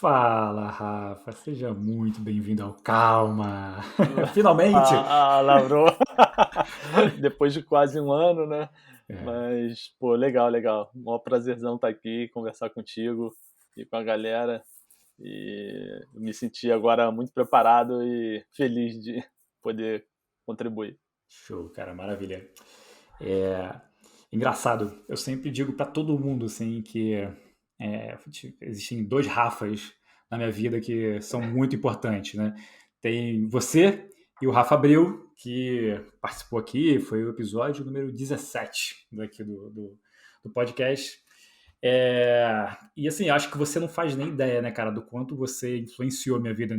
Fala, Rafa, seja muito bem-vindo ao Calma. Finalmente! Lavrou. Depois de quase um ano, né? É, Mas, pô, legal, legal. Maior prazerzão estar aqui, conversar contigo e com a galera. E me senti agora muito preparado e feliz de poder contribuir. show, cara, maravilha. É, engraçado, eu sempre digo pra todo mundo assim que existem dois Rafas na minha vida que são muito importantes, né? Tem você e o Rafa Abreu, que participou aqui, foi o episódio número 17 daqui do podcast. E assim, acho que você não faz nem ideia, né, cara, do quanto você influenciou minha vida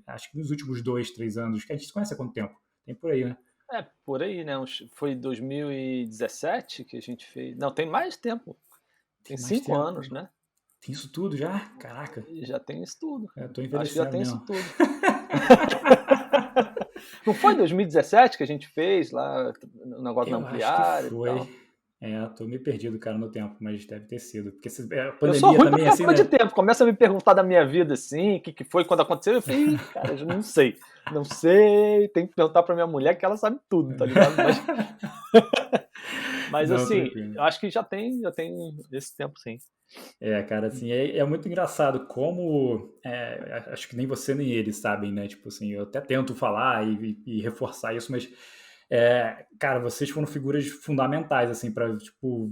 acho que nos últimos 2, 3 anos, que a gente se conhece há quanto tempo? Tem por aí, né? É, por aí, né? Foi 2017 que a gente fez. Não, tem mais tempo. Tem Tem mais 5 anos, tempo. né? Tem isso tudo já? Caraca, Já tem isso tudo. eu tô Acho que já envelhecendo tem isso mesmo. tudo. Não foi 2017 que a gente fez lá o negócio da Eu acho que Ampliar e tal? foi. Tô meio perdido, cara, no tempo, mas deve ter sido. Porque a Eu sou pandemia ruim pra também, assim, lembrar de né? tempo. Começa a me perguntar da minha vida assim, o que foi quando aconteceu. Eu falei, "Ih, cara, eu não sei. Não sei, tem que perguntar pra minha mulher que ela sabe tudo, tá ligado? Mas Não, assim, tranquilo. eu acho que já tem esse tempo sim. Cara, assim, é muito engraçado como, acho que nem você nem eles sabem, né? Tipo assim, eu até tento falar e reforçar isso, mas, cara, vocês foram figuras fundamentais, assim, para, tipo,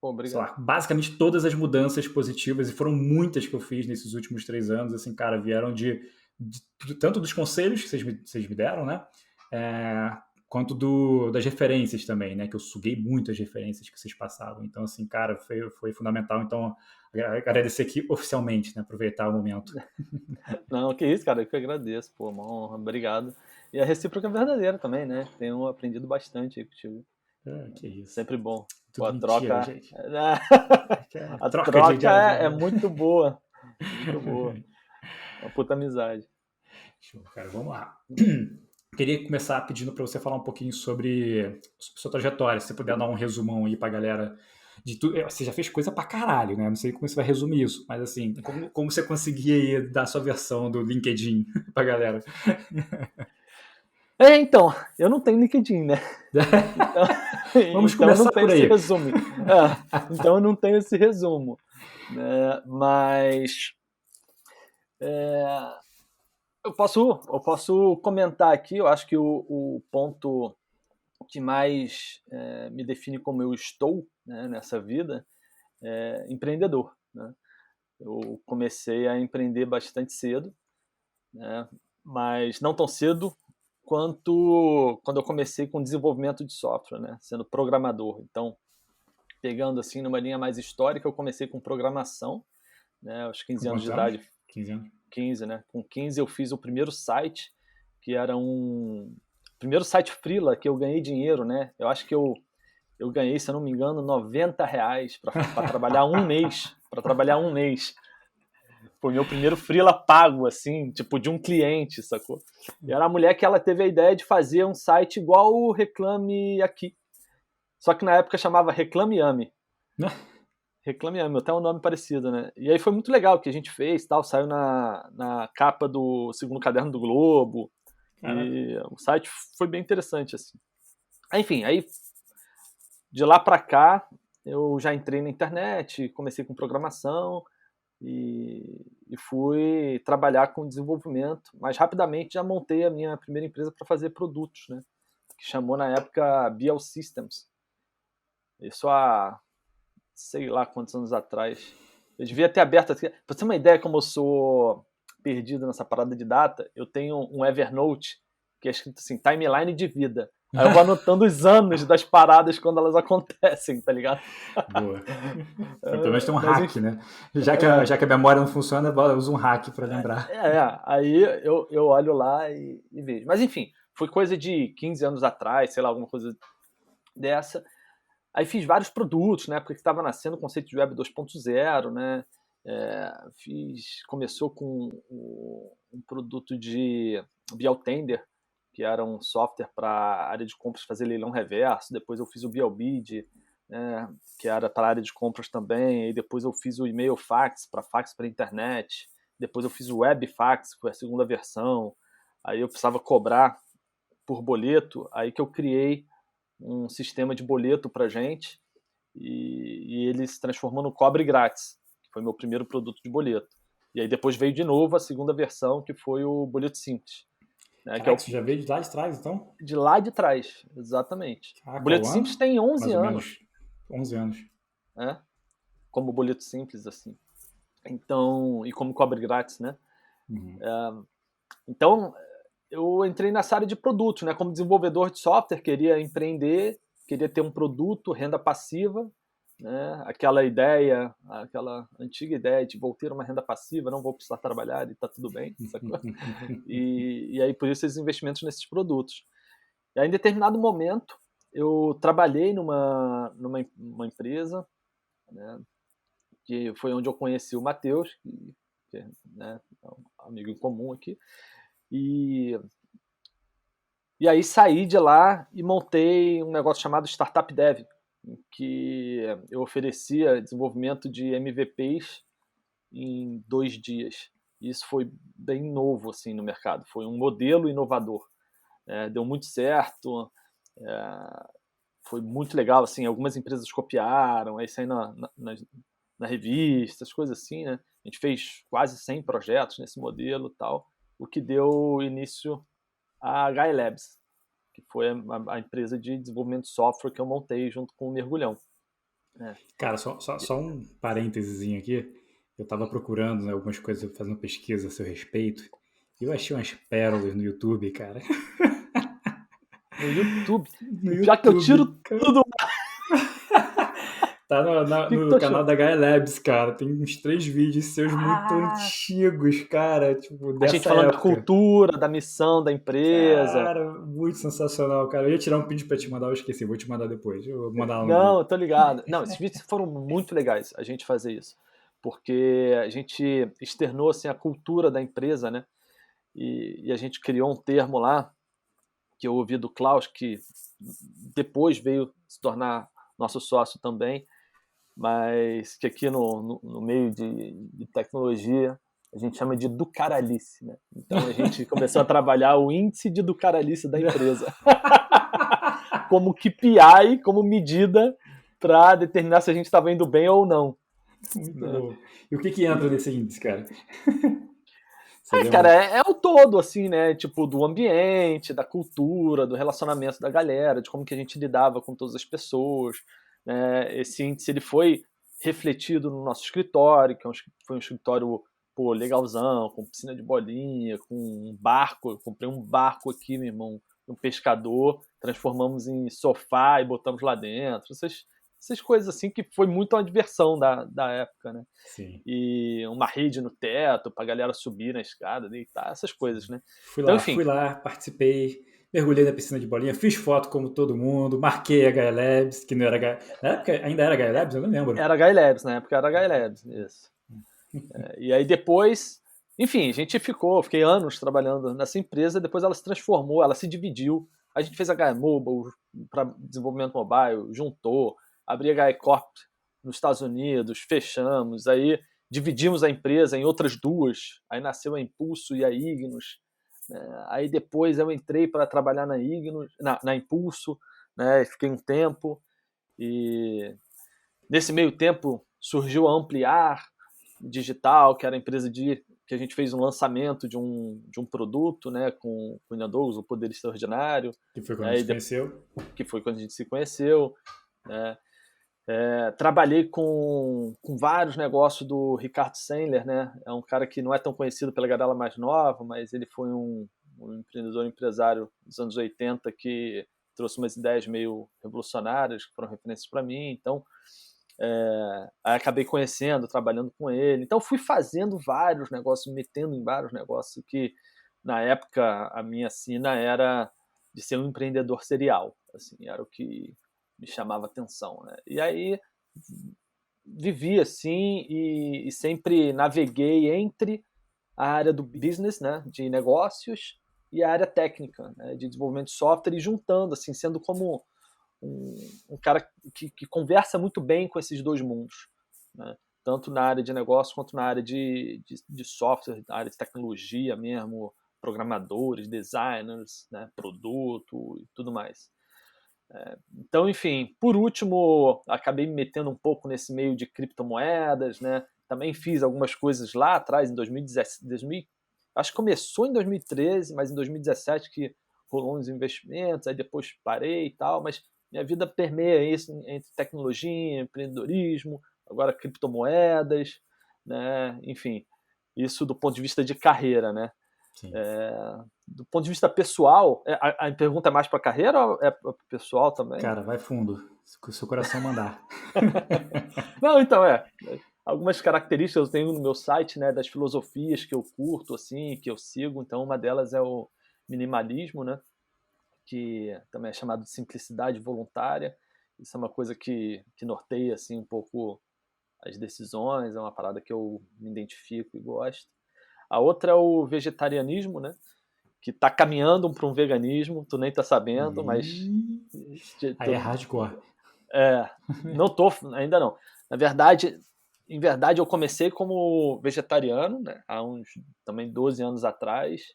Pô, sei obrigado. lá, basicamente todas as mudanças positivas, e foram muitas que eu fiz nesses últimos 3 anos, assim, cara, vieram tanto dos conselhos que vocês me deram, né? É, quanto das referências também, né? Que eu suguei muito as referências que vocês passavam. Então, assim, cara, foi fundamental. Então, agradecer aqui oficialmente, né? Aproveitar o momento. Não, que isso, cara, eu que agradeço, pô, uma honra, obrigado. E a recíproca é verdadeira também, né? Tenho aprendido bastante aí contigo. Que isso. Sempre bom. Pô, Tudo mentira, gente. É A troca de, troca de, é de... muito boa. Muito boa. Uma puta amizade. Show, cara, vamos lá. Queria começar pedindo para você falar um pouquinho sobre sua trajetória. Se você puder dar um resumão aí para a galera de tudo. Você já fez coisa pra caralho, né? Não sei como você vai resumir isso, mas assim, como você conseguia aí dar a sua versão do LinkedIn pra galera? Então, eu não tenho LinkedIn, né? Então, Vamos então eu não começar tenho por esse aí. resumo. Então eu não tenho esse resumo. Né? Mas eu posso comentar aqui, eu acho que o ponto que mais me define como eu estou, né, nessa vida é empreendedor. Né? Eu comecei a empreender bastante cedo, né, mas não tão cedo quanto quando eu comecei com desenvolvimento de software, né, sendo programador. Então, pegando assim numa linha mais histórica, eu comecei com programação, né, aos Com 15 anos de quantos anos? idade, 15 anos. 15, né? Com 15 eu fiz o primeiro site, que era um primeiro site freela que eu ganhei dinheiro, né? Eu acho que eu ganhei, se eu não me engano, R$ 90 para trabalhar um mês. Para trabalhar um mês. Foi meu primeiro freela pago, assim, tipo, de um cliente, sacou? E era a mulher que ela teve a ideia de fazer um site igual o Reclame Aqui. Só que na época chamava Reclame Ame. Reclame Ame, até um nome parecido, né? E aí foi muito legal o que a gente fez, tal, saiu na capa do segundo caderno do Globo. Caraca. E o site foi bem interessante, assim. Enfim, aí de lá para cá eu já entrei na internet, comecei com programação e fui trabalhar com desenvolvimento, mas rapidamente já montei a minha primeira empresa para fazer produtos, né? Que chamou na época BL Systems. Isso há sei lá quantos anos atrás. Eu devia ter aberto. Pra você ter uma ideia como eu sou perdido nessa parada de data, eu tenho um Evernote que é escrito assim, timeline de vida. Aí eu vou anotando os anos das paradas quando elas acontecem, tá ligado? Boa. Pelo menos tem um Mas hack, enfim. né? Já que a memória não funciona, usa um hack para lembrar. Aí eu olho lá e vejo. Mas enfim, foi coisa de 15 anos atrás, sei lá, alguma coisa dessa. Aí fiz vários produtos, né? Porque estava nascendo o conceito de Web 2.0, né? Começou com um produto de Biotender, que era um software para a área de compras fazer leilão reverso. Depois eu fiz o Biobid, que era para a área de compras também, e depois eu fiz o e-mail fax para internet, depois eu fiz o web fax, que foi a segunda versão, aí eu precisava cobrar por boleto, aí que eu criei um sistema de boleto para gente, e ele se transformou no Cobre Grátis, que foi meu primeiro produto de boleto. E aí depois veio de novo a segunda versão, que foi o Boleto Simples, né, que é Caraca, o você já veio de lá de trás, então? de lá de trás, exatamente. O Caraca, Boleto o Simples ano? tem 11 Mais ou anos, menos 11 anos. né? Como Boleto Simples, assim. Então, e como Cobre Grátis, né? Uhum. Então, eu entrei nessa área de produtos, né? Como desenvolvedor de software, queria empreender, queria ter um produto, renda passiva, né? Aquela ideia, aquela antiga ideia de vou ter uma renda passiva, não vou precisar trabalhar e tá tudo bem, sacou? E aí, por isso, esses investimentos nesses produtos. E aí, em determinado momento, eu trabalhei numa empresa, né? Que foi onde eu conheci o Matheus, que né, é um amigo em comum aqui. E aí saí de lá e montei um negócio chamado Startup Dev, em que eu oferecia desenvolvimento de MVPs em 2 dias. E isso foi bem novo assim no mercado, foi um modelo inovador. Deu muito certo, foi muito legal, assim, algumas empresas copiaram, aí saiu na revista, as coisas assim, né? A gente fez quase 100 projetos nesse modelo e tal, o que deu início à HI Labs, que foi a empresa de desenvolvimento de software que eu montei junto com o Mergulhão. Né? Cara, só um parênteses aqui. Eu tava procurando, né, algumas coisas, fazendo pesquisa a seu respeito. E eu achei umas pérolas no YouTube, cara. No YouTube. No O pior é que eu tiro YouTube, cara. tudo. Tá O que tu no canal achou? da Gaia Labs, cara. Tem uns 3 vídeos seus muito Ah, antigos, cara. Tipo, a gente dessa falando da época. cultura, da missão da empresa. Cara, muito sensacional, cara. Eu ia tirar um print pra te mandar, eu esqueci. Vou te mandar depois. Eu vou mandar lá no Não, grupo. eu tô ligado. Não, esses vídeos foram muito legais a gente fazer isso. Porque a gente externou assim, a cultura da empresa, né? E a gente criou um termo lá que eu ouvi do Klaus, que depois veio se tornar nosso sócio também, mas que aqui no meio de tecnologia a gente chama de ducaralice. Né? Então a gente começou a trabalhar o índice de ducaralice da empresa como KPI, como medida para determinar se a gente estava indo bem ou não. Muito Né? bom. E o que que entra nesse índice, cara? Você Cara, lembra? é o todo, assim, né? Tipo, do ambiente, da cultura, do relacionamento da galera, de como que a gente lidava com todas as pessoas. Né? Esse índice, ele foi refletido no nosso escritório, que foi um escritório, pô, legalzão, com piscina de bolinha, com um barco. Eu comprei um barco aqui, meu irmão, um pescador, transformamos em sofá e botamos lá dentro. Essas coisas, assim, que foi muito uma diversão da época, né? Sim. E uma rede no teto pra galera subir na escada, deitar, essas coisas, né? Então, enfim, Fui lá, participei, mergulhei na piscina de bolinha, fiz foto como todo mundo, marquei a Gaia Labs, que não era Gaia... Na época ainda era Gaia Labs? Eu não lembro. era HLabs, na época era HLabs, isso. E aí depois, enfim, a gente fiquei anos trabalhando nessa empresa, depois ela se transformou, ela se dividiu. A gente fez a Gaia Mobile para desenvolvimento mobile, juntou, abri a Gaia Corp nos Estados Unidos, fechamos, aí dividimos a empresa em outras duas, aí nasceu a Impulso e a Ignos. Né? Aí depois eu entrei para trabalhar na Ignos, na Impulso, né? Fiquei um tempo e nesse meio tempo surgiu a Ampliar Digital, que era a empresa que a gente fez um lançamento de um produto, né, com o Ian Douglas, o Poder Extraordinário, Que foi quando a né, gente se conheceu. que foi quando a gente se conheceu. Né. Trabalhei com vários negócios do Ricardo Sandler, né, é um cara que não é tão conhecido pela galera mais nova, mas ele foi um empreendedor, empresário dos anos 80 que trouxe umas ideias meio revolucionárias, que foram referências para mim, então aí acabei conhecendo, trabalhando com ele. Então fui fazendo vários negócios, me metendo em vários negócios que na época a minha sina era de ser um empreendedor serial, assim, era o que me chamava atenção, né? E aí vivi assim e sempre naveguei entre a área do business, né, de negócios e a área técnica, né, de desenvolvimento de software e juntando, assim, sendo como um cara que conversa muito bem com esses dois mundos, né? Tanto na área de negócio quanto na área de software, na área de tecnologia mesmo, programadores, designers, né, produto e tudo mais. Então, enfim, por último, acabei me metendo um pouco nesse meio de criptomoedas, né? Também fiz algumas coisas lá atrás, em 2017, acho que começou em 2013, mas em 2017 que rolou uns investimentos, aí depois parei e tal, mas minha vida permeia isso entre tecnologia, empreendedorismo, agora criptomoedas, né? Enfim, isso do ponto de vista de carreira, né? Do ponto de vista pessoal, a pergunta é mais para carreira ou é para pessoal também? Cara, vai fundo, se o seu coração mandar. Não, então algumas características eu tenho no meu site, né, das filosofias que eu curto, assim, que eu sigo. Então, uma delas é o minimalismo, né, que também é chamado de simplicidade voluntária. Isso é uma coisa que norteia, assim, um pouco as decisões, é uma parada que eu me identifico e gosto. A outra é o vegetarianismo, né, que tá caminhando para um veganismo, tu nem tá sabendo, mas... Aí é hardcore. Não tô, ainda não. Em verdade, eu comecei como vegetariano, né, há uns também 12 anos atrás,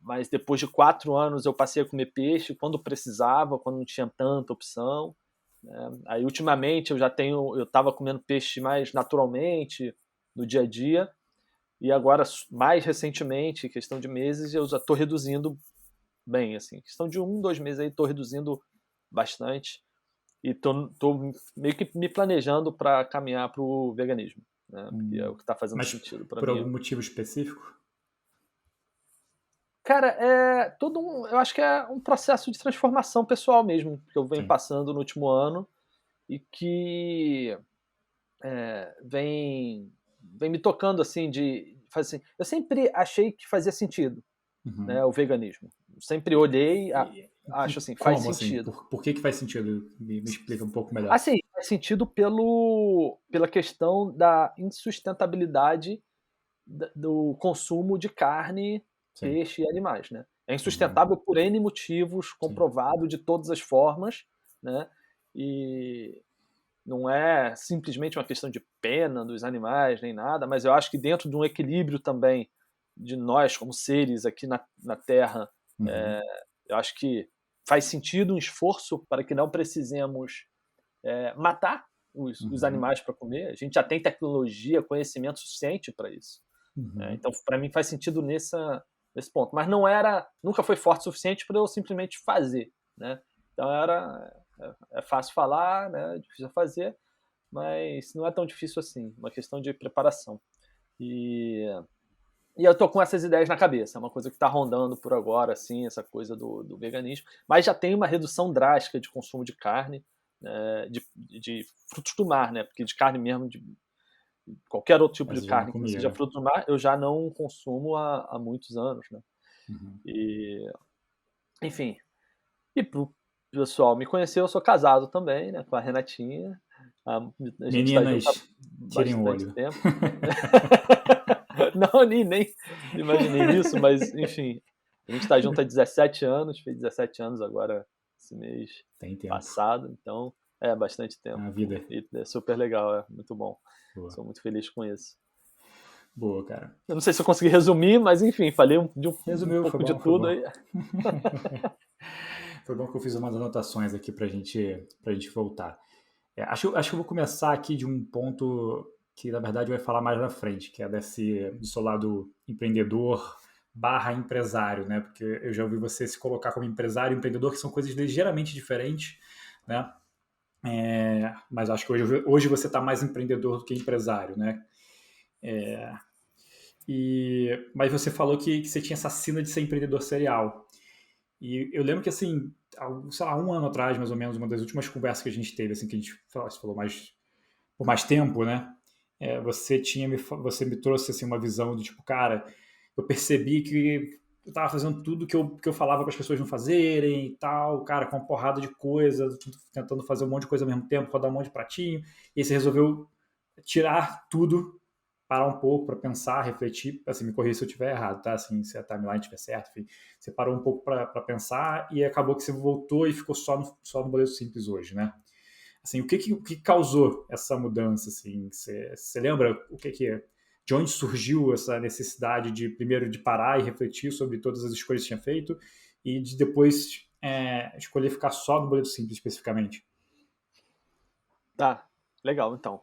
mas depois de 4 anos eu passei a comer peixe quando precisava, quando não tinha tanta opção, né? Aí ultimamente eu estava comendo peixe mais naturalmente no dia a dia, e agora mais recentemente, questão de meses, eu já estou reduzindo bem, assim, questão de 2 meses aí estou reduzindo bastante. E tô meio que me planejando para caminhar para o veganismo, né? Porque é o que está fazendo Mas sentido para por mim. algum motivo específico? Cara, eu acho que é um processo de transformação pessoal mesmo, que eu venho Sim. passando no último ano e que vem me tocando assim assim, eu sempre achei que fazia sentido, né, o veganismo. Sempre olhei, acho assim, faz Como assim? sentido. Por que faz sentido? Me explica um pouco melhor. Assim, faz sentido pela questão da insustentabilidade do consumo de carne, Sim. peixe e animais, né? É Uhum. insustentável por N motivos, Sim. comprovado de todas as formas, né? E não é simplesmente uma questão de pena dos animais nem nada, mas eu acho que dentro de um equilíbrio também de nós como seres aqui na Terra, Uhum. eu acho que faz sentido um esforço para que não precisemos matar os Uhum. animais para comer. A gente já tem tecnologia, conhecimento suficiente para isso, né? Uhum. Então, para mim, faz sentido nesse ponto. Mas nunca foi forte o suficiente para eu simplesmente fazer, né? Então, é fácil falar, né? É difícil fazer, mas não é tão difícil assim. Uma questão de preparação. E eu tô com essas ideias na cabeça. É uma coisa que está rondando por agora, assim, essa coisa do veganismo. Mas já tem uma redução drástica de consumo de carne, né, de frutos do mar, né? Porque de carne mesmo, de qualquer outro tipo Mas de eu já não carne que não comia, seja né? fruto do mar, eu já não consumo há muitos anos, né? Uhum. E, enfim. E pro pessoal me conhecer, eu sou casado também, né? Com a Renatinha. A gente está junto há Meninas, tirem o bastante olho. tempo. Não, nem imaginei isso, mas enfim. A gente está junto há 17 anos, fez 17 anos agora esse mês Tem tempo. passado, então é bastante É tempo. a vida. E é super legal, é muito bom. Boa. Sou muito feliz com isso. Boa, cara. Eu não sei se eu consegui resumir, mas enfim, falei um Resumiu, foi pouco de bom, foi tudo bom. aí. Foi bom que eu fiz umas anotações aqui pra gente voltar. Acho que eu vou começar aqui de um ponto que, na verdade, vai falar mais na frente, que é do seu lado empreendedor barra empresário, né? Porque eu já ouvi você se colocar como empresário e empreendedor, que são coisas ligeiramente diferentes, né? Mas acho que hoje você está mais empreendedor do que empresário, né? Mas você falou que você tinha essa sina de ser empreendedor serial. E eu lembro que, assim, sei lá, um ano atrás, mais ou menos, uma das últimas conversas que a gente teve, assim, que a gente falou mais, por mais tempo, né? Você me trouxe, assim, uma visão de, tipo, cara, eu percebi que eu tava fazendo tudo que eu falava para as pessoas não fazerem e tal, cara, com uma porrada de coisa, tentando fazer um monte de coisa ao mesmo tempo, rodar um monte de pratinho, e aí você resolveu tirar tudo parar um pouco para pensar, refletir, assim, me corrija se eu estiver errado, tá? Assim, se a timeline estiver certa, enfim, você parou um pouco para pensar e acabou que você voltou e ficou só no boleto simples hoje, né? Assim, o que causou essa mudança, assim? Você lembra de onde surgiu essa necessidade de, primeiro, de parar e refletir sobre todas as escolhas que tinha feito e de depois escolher ficar só no boleto simples especificamente? Tá, legal, então.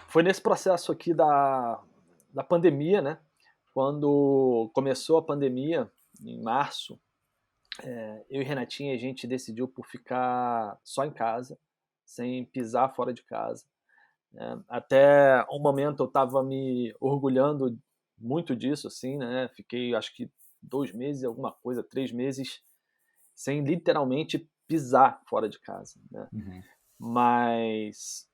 Foi nesse processo aqui da pandemia, né? Quando começou a pandemia, em março, eu e Renatinha, a gente decidiu por ficar só em casa, sem pisar fora de casa, né? Até um momento eu estava me orgulhando muito disso, assim, né? Fiquei, acho que 2 meses, alguma coisa, 3 meses, sem literalmente pisar fora de casa, né? Uhum. Mas,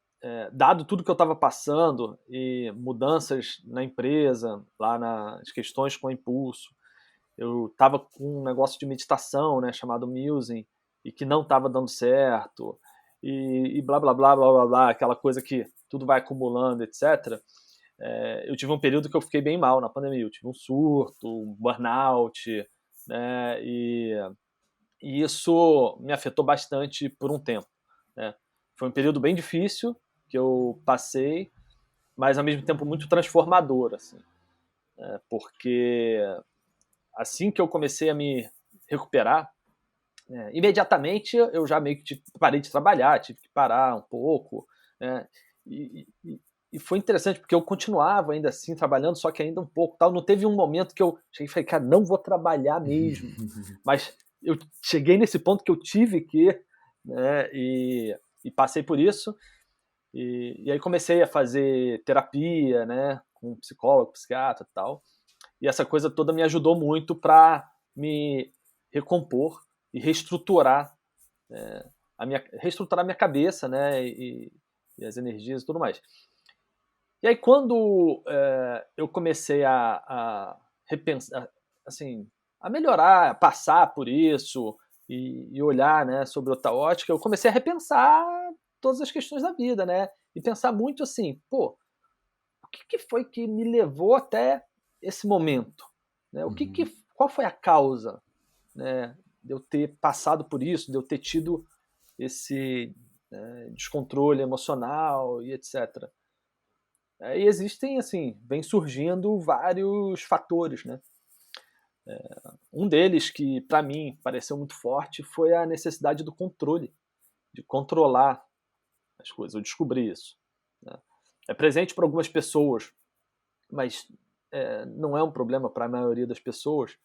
dado tudo que eu estava passando e mudanças na empresa, lá nas questões com o impulso, eu estava com um negócio de meditação, né, chamado Musing, e que não estava dando certo, e blá blá blá blá blá blá, aquela coisa que tudo vai acumulando, etc. Eu tive um período que eu fiquei bem mal na pandemia, eu tive um surto, um burnout, né, e isso me afetou bastante por um tempo, né. Foi um período bem difícil que eu passei, mas ao mesmo tempo muito transformador, assim, porque assim que eu comecei a me recuperar, imediatamente eu já meio que parei de trabalhar, tive que parar um pouco, né? E foi interessante porque eu continuava ainda assim trabalhando, só que ainda um pouco tal. Não teve um momento que eu cheguei e falei, cara, não vou trabalhar mesmo. Mas eu cheguei nesse ponto que eu tive que, né? E passei por isso. E aí comecei a fazer terapia, né? Com psicólogo, psiquiatra e tal. E essa coisa toda me ajudou muito para me recompor e reestruturar reestruturar minha cabeça, né, e as energias e tudo mais. E aí quando eu comecei a repensar, assim, a melhorar, a passar por isso e olhar, né, sobre outra ótica, eu comecei a repensar todas as questões da vida, né, e pensar muito assim, pô, o que foi que me levou até esse momento, né? Uhum. Qual foi a causa, né, de eu ter passado por isso, de eu ter tido esse descontrole emocional e etc. E existem, assim, vem surgindo vários fatores, né? Um deles que, para mim, pareceu muito forte foi a necessidade do controle, de controlar as coisas. Eu descobri isso, né? É presente para algumas pessoas, mas não é um problema para a maioria das pessoas.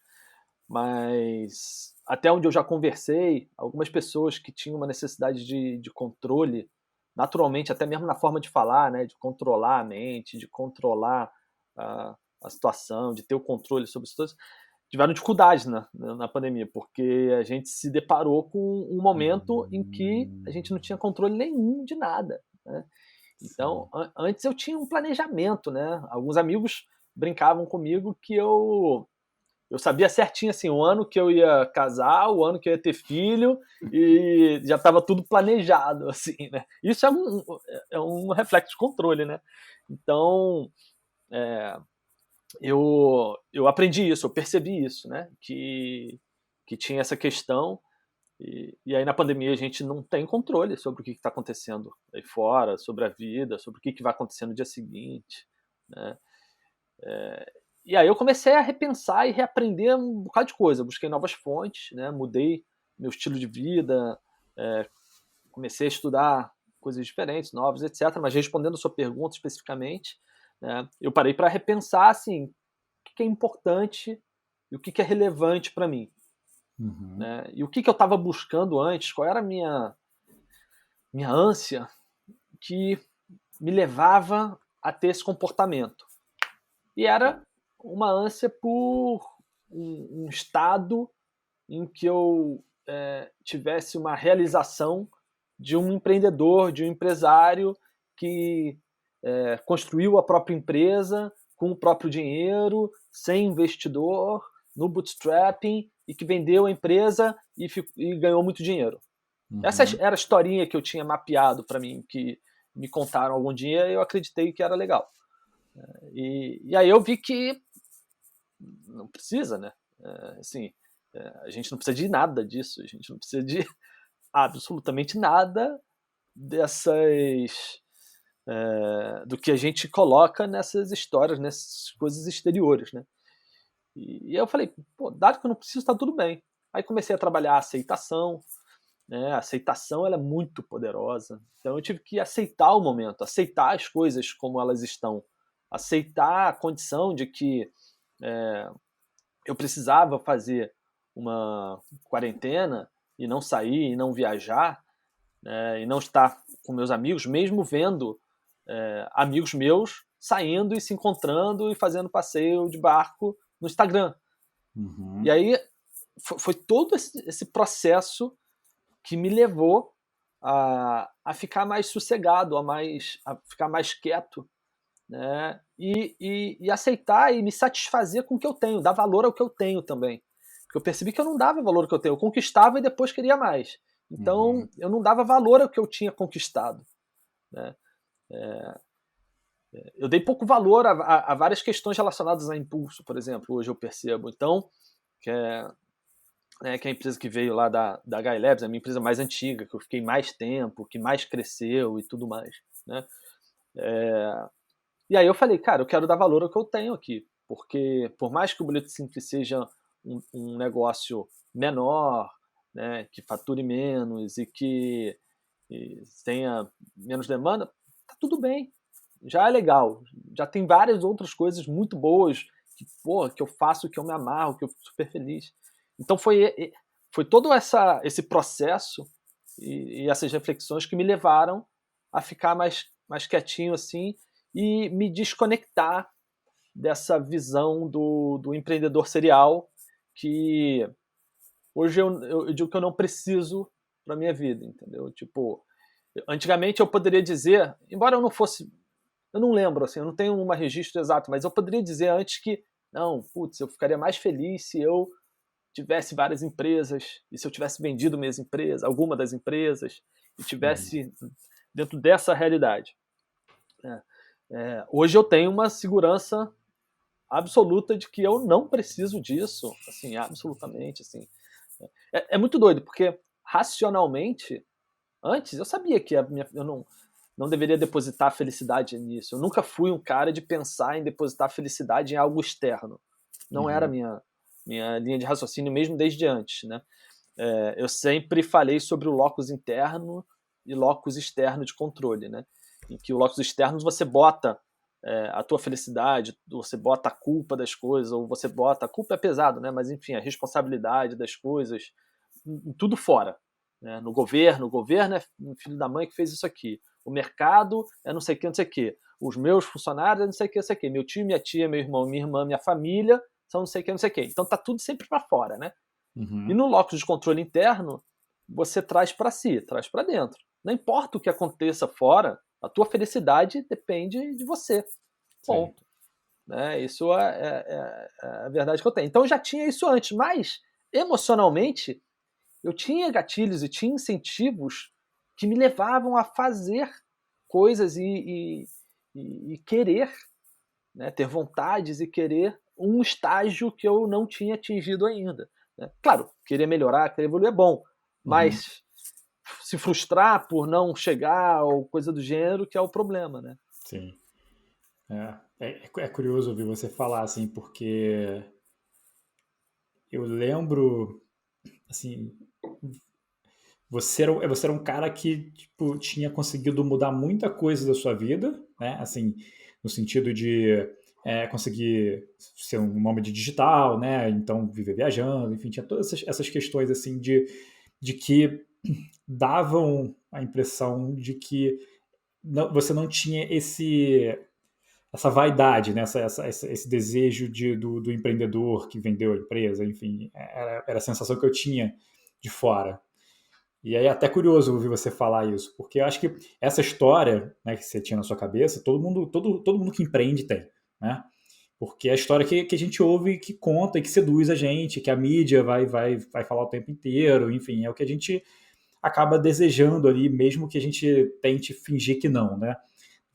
Mas até onde eu já conversei, algumas pessoas que tinham uma necessidade de controle, naturalmente, até mesmo na forma de falar, né, de controlar a mente, de controlar a situação, de ter o controle sobre as situações, tiveram dificuldades na pandemia, porque a gente se deparou com um momento em que a gente não tinha controle nenhum de nada, né? Então, Sim. antes eu tinha um planejamento, né? Alguns amigos brincavam comigo que eu sabia certinho assim, o ano que eu ia casar, o ano que eu ia ter filho, e já estava tudo planejado, assim, né? Isso é um reflexo de controle, né? Então, eu aprendi isso, eu percebi isso, né? Que tinha essa questão, e aí na pandemia a gente não tem controle sobre o que está acontecendo aí fora, sobre a vida, sobre o que vai acontecer no dia seguinte, né? E aí eu comecei a repensar e reaprender um bocado de coisa. Busquei novas fontes, né? Mudei meu estilo de vida, comecei a estudar coisas diferentes, novas, etc. Mas respondendo a sua pergunta especificamente, né, eu parei para repensar assim, o que é importante e o que é relevante para mim, Uhum. né? E o que eu estava buscando antes, qual era a minha ânsia que me levava a ter esse comportamento. E era uma ânsia por um estado em que eu tivesse uma realização de um empreendedor, de um empresário que construiu a própria empresa com o próprio dinheiro, sem investidor, no bootstrapping, e que vendeu a empresa e ganhou muito dinheiro. Essa Uhum. era a historinha que eu tinha mapeado para mim, que me contaram algum dia e eu acreditei que era legal. E aí eu vi que não precisa, né? Assim, a gente não precisa de nada disso, a gente não precisa de absolutamente nada dessas do que a gente coloca nessas histórias, nessas coisas exteriores, né? E eu falei, pô, dado que eu não preciso, tá tudo bem. Aí comecei a trabalhar a aceitação, né? A aceitação ela é muito poderosa. Então eu tive que aceitar o momento, aceitar as coisas como elas estão, aceitar a condição de que eu precisava fazer uma quarentena e não sair, e não viajar, né? E não estar com meus amigos, mesmo vendo amigos meus saindo e se encontrando e fazendo passeio de barco no Instagram. E Uhum. aí foi todo esse processo que me levou a ficar mais sossegado, a ficar mais quieto, né? E aceitar e me satisfazer com o que eu tenho, dar valor ao que eu tenho também. Porque eu percebi que eu não dava valor ao que eu tenho, eu conquistava e depois queria mais. Então Uhum. eu não dava valor ao que eu tinha conquistado, né? Eu dei pouco valor a várias questões relacionadas a impulso, por exemplo, hoje eu percebo. Então, que é, que é a empresa que veio lá da Guy Labs, a minha empresa mais antiga, que eu fiquei mais tempo, que mais cresceu e tudo mais, né? E aí eu falei, cara, eu quero dar valor ao que eu tenho aqui, porque por mais que o Boleto Simples seja um negócio menor, né, que fature menos e tenha menos demanda, tá tudo bem, já é legal, já tem várias outras coisas muito boas que, porra, que eu faço, que eu me amarro, que eu fico super feliz. Então foi todo esse processo e essas reflexões que me levaram a ficar mais quietinho assim e me desconectar dessa visão do empreendedor serial que hoje eu digo que eu não preciso para minha vida, entendeu? Tipo, antigamente eu poderia dizer, embora eu não fosse, eu não lembro, assim, eu não tenho um registro exato, mas eu poderia dizer antes que, não, putz, eu ficaria mais feliz se eu tivesse várias empresas, e se eu tivesse vendido minhas empresas, alguma das empresas, e Uhum. tivesse dentro dessa realidade. Hoje eu tenho uma segurança absoluta de que eu não preciso disso, assim, absolutamente, assim. É muito doido, porque racionalmente, antes eu sabia que eu não deveria depositar felicidade nisso. Eu nunca fui um cara de pensar em depositar felicidade em algo externo. Não era a Uhum. minha linha de raciocínio, mesmo desde antes, né? Eu sempre falei sobre o locus interno e locus externo de controle, né? Em que o locus externo você bota a tua felicidade, você bota a culpa das coisas, ou você bota, a culpa é pesado, né? Mas enfim, a responsabilidade das coisas, em tudo fora. Né? No governo, o governo é filho da mãe que fez isso aqui. O mercado é não sei o que, não sei o que. Os meus funcionários é não sei o que, não sei o que. Meu tio, minha tia, meu irmão, minha irmã, minha família são não sei o que, não sei o que. Então tá tudo sempre para fora, né? E Uhum. no locus de controle interno, você traz para si, traz para dentro. Não importa o que aconteça fora, a tua felicidade depende de você. Sim. Ponto. Né? Isso é a verdade que eu tenho. Então eu já tinha isso antes, mas emocionalmente eu tinha gatilhos e tinha incentivos que me levavam a fazer coisas e querer, né? Ter vontades e querer um estágio que eu não tinha atingido ainda. Né? Claro, querer melhorar, querer evoluir é bom, Uhum. mas se frustrar por não chegar ou coisa do gênero que é o problema, né? Sim. É curioso ouvir você falar assim, porque eu lembro, assim, você era um cara que tipo, tinha conseguido mudar muita coisa da sua vida, né? Assim, no sentido de conseguir ser um nômade digital, né? Então viver viajando, enfim, tinha todas essas questões assim de que davam a impressão de que você não tinha essa vaidade, né? Esse desejo do empreendedor que vendeu a empresa, enfim, era a sensação que eu tinha de fora. E aí é até curioso ouvir você falar isso, porque eu acho que essa história, né, que você tinha na sua cabeça, todo mundo que empreende tem, né? Porque é a história que a gente ouve, que conta e que seduz a gente, que a mídia vai falar o tempo inteiro, enfim, é o que a gente acaba desejando ali, mesmo que a gente tente fingir que não, né?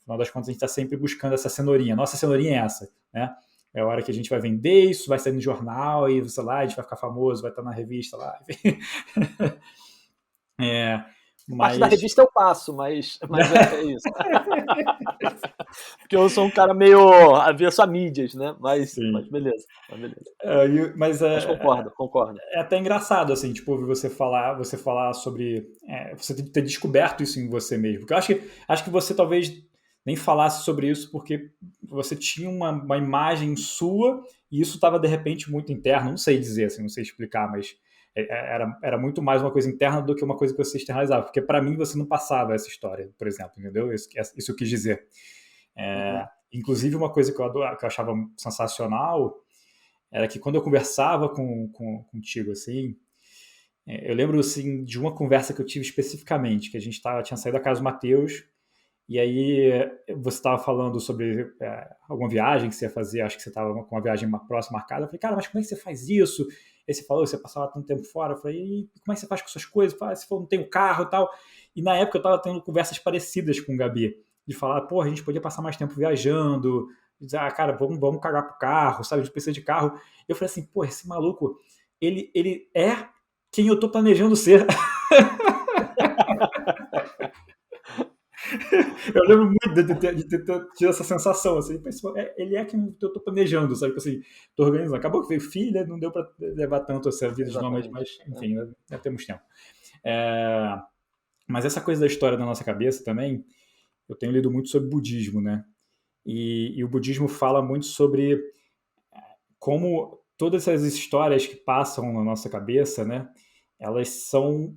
No final das contas, a gente está sempre buscando essa cenourinha. Nossa cenourinha é essa, né? É a hora que a gente vai vender isso, vai sair no jornal e, sei lá, a gente vai ficar famoso, vai estar na revista lá. Parte da Mas revista eu passo, mas é isso. Porque eu sou um cara meio avesso a mídias, né? Mas sim. beleza. Mas beleza. Mas Mas concordo. é até engraçado, assim, tipo, ouvir você falar sobre você ter descoberto isso em você mesmo. Porque eu acho que você talvez nem falasse sobre isso porque você tinha uma imagem sua e isso estava, de repente, muito interno. Não sei dizer, assim, não sei explicar, mas era muito mais uma coisa interna do que uma coisa que você externalizava. Porque, para mim, você não passava essa história, por exemplo, entendeu? Isso eu quis dizer. Uhum. Inclusive, uma coisa que eu achava sensacional era que quando eu conversava contigo, assim, eu lembro, assim, de uma conversa que eu tive especificamente, que a gente tinha saído da casa do Matheus, e aí você estava falando sobre alguma viagem que você ia fazer, acho que você estava com uma viagem próxima marcada. Eu falei, cara, mas como é que você faz isso? Aí você falou, você passava tanto tempo fora. Eu falei, e como é que você faz com suas coisas? Você falou, não tem um carro e tal. E na época eu estava tendo conversas parecidas com o Gabi, de falar, pô, a gente podia passar mais tempo viajando, dizer, cara, vamos cagar pro carro, sabe, a gente precisa de carro. Eu falei assim, pô, esse maluco, ele é quem eu tô planejando ser. Eu lembro muito de ter tido essa sensação, assim, ele é quem eu tô planejando, sabe, assim, tô organizando. Acabou que veio filha, não deu para levar tanto essa vida de nômade, mas, Exatamente. enfim, já temos tempo. É, mas essa coisa da história da nossa cabeça também, eu tenho lido muito sobre budismo, né? E o budismo fala muito sobre como todas essas histórias que passam na nossa cabeça, né? Elas são,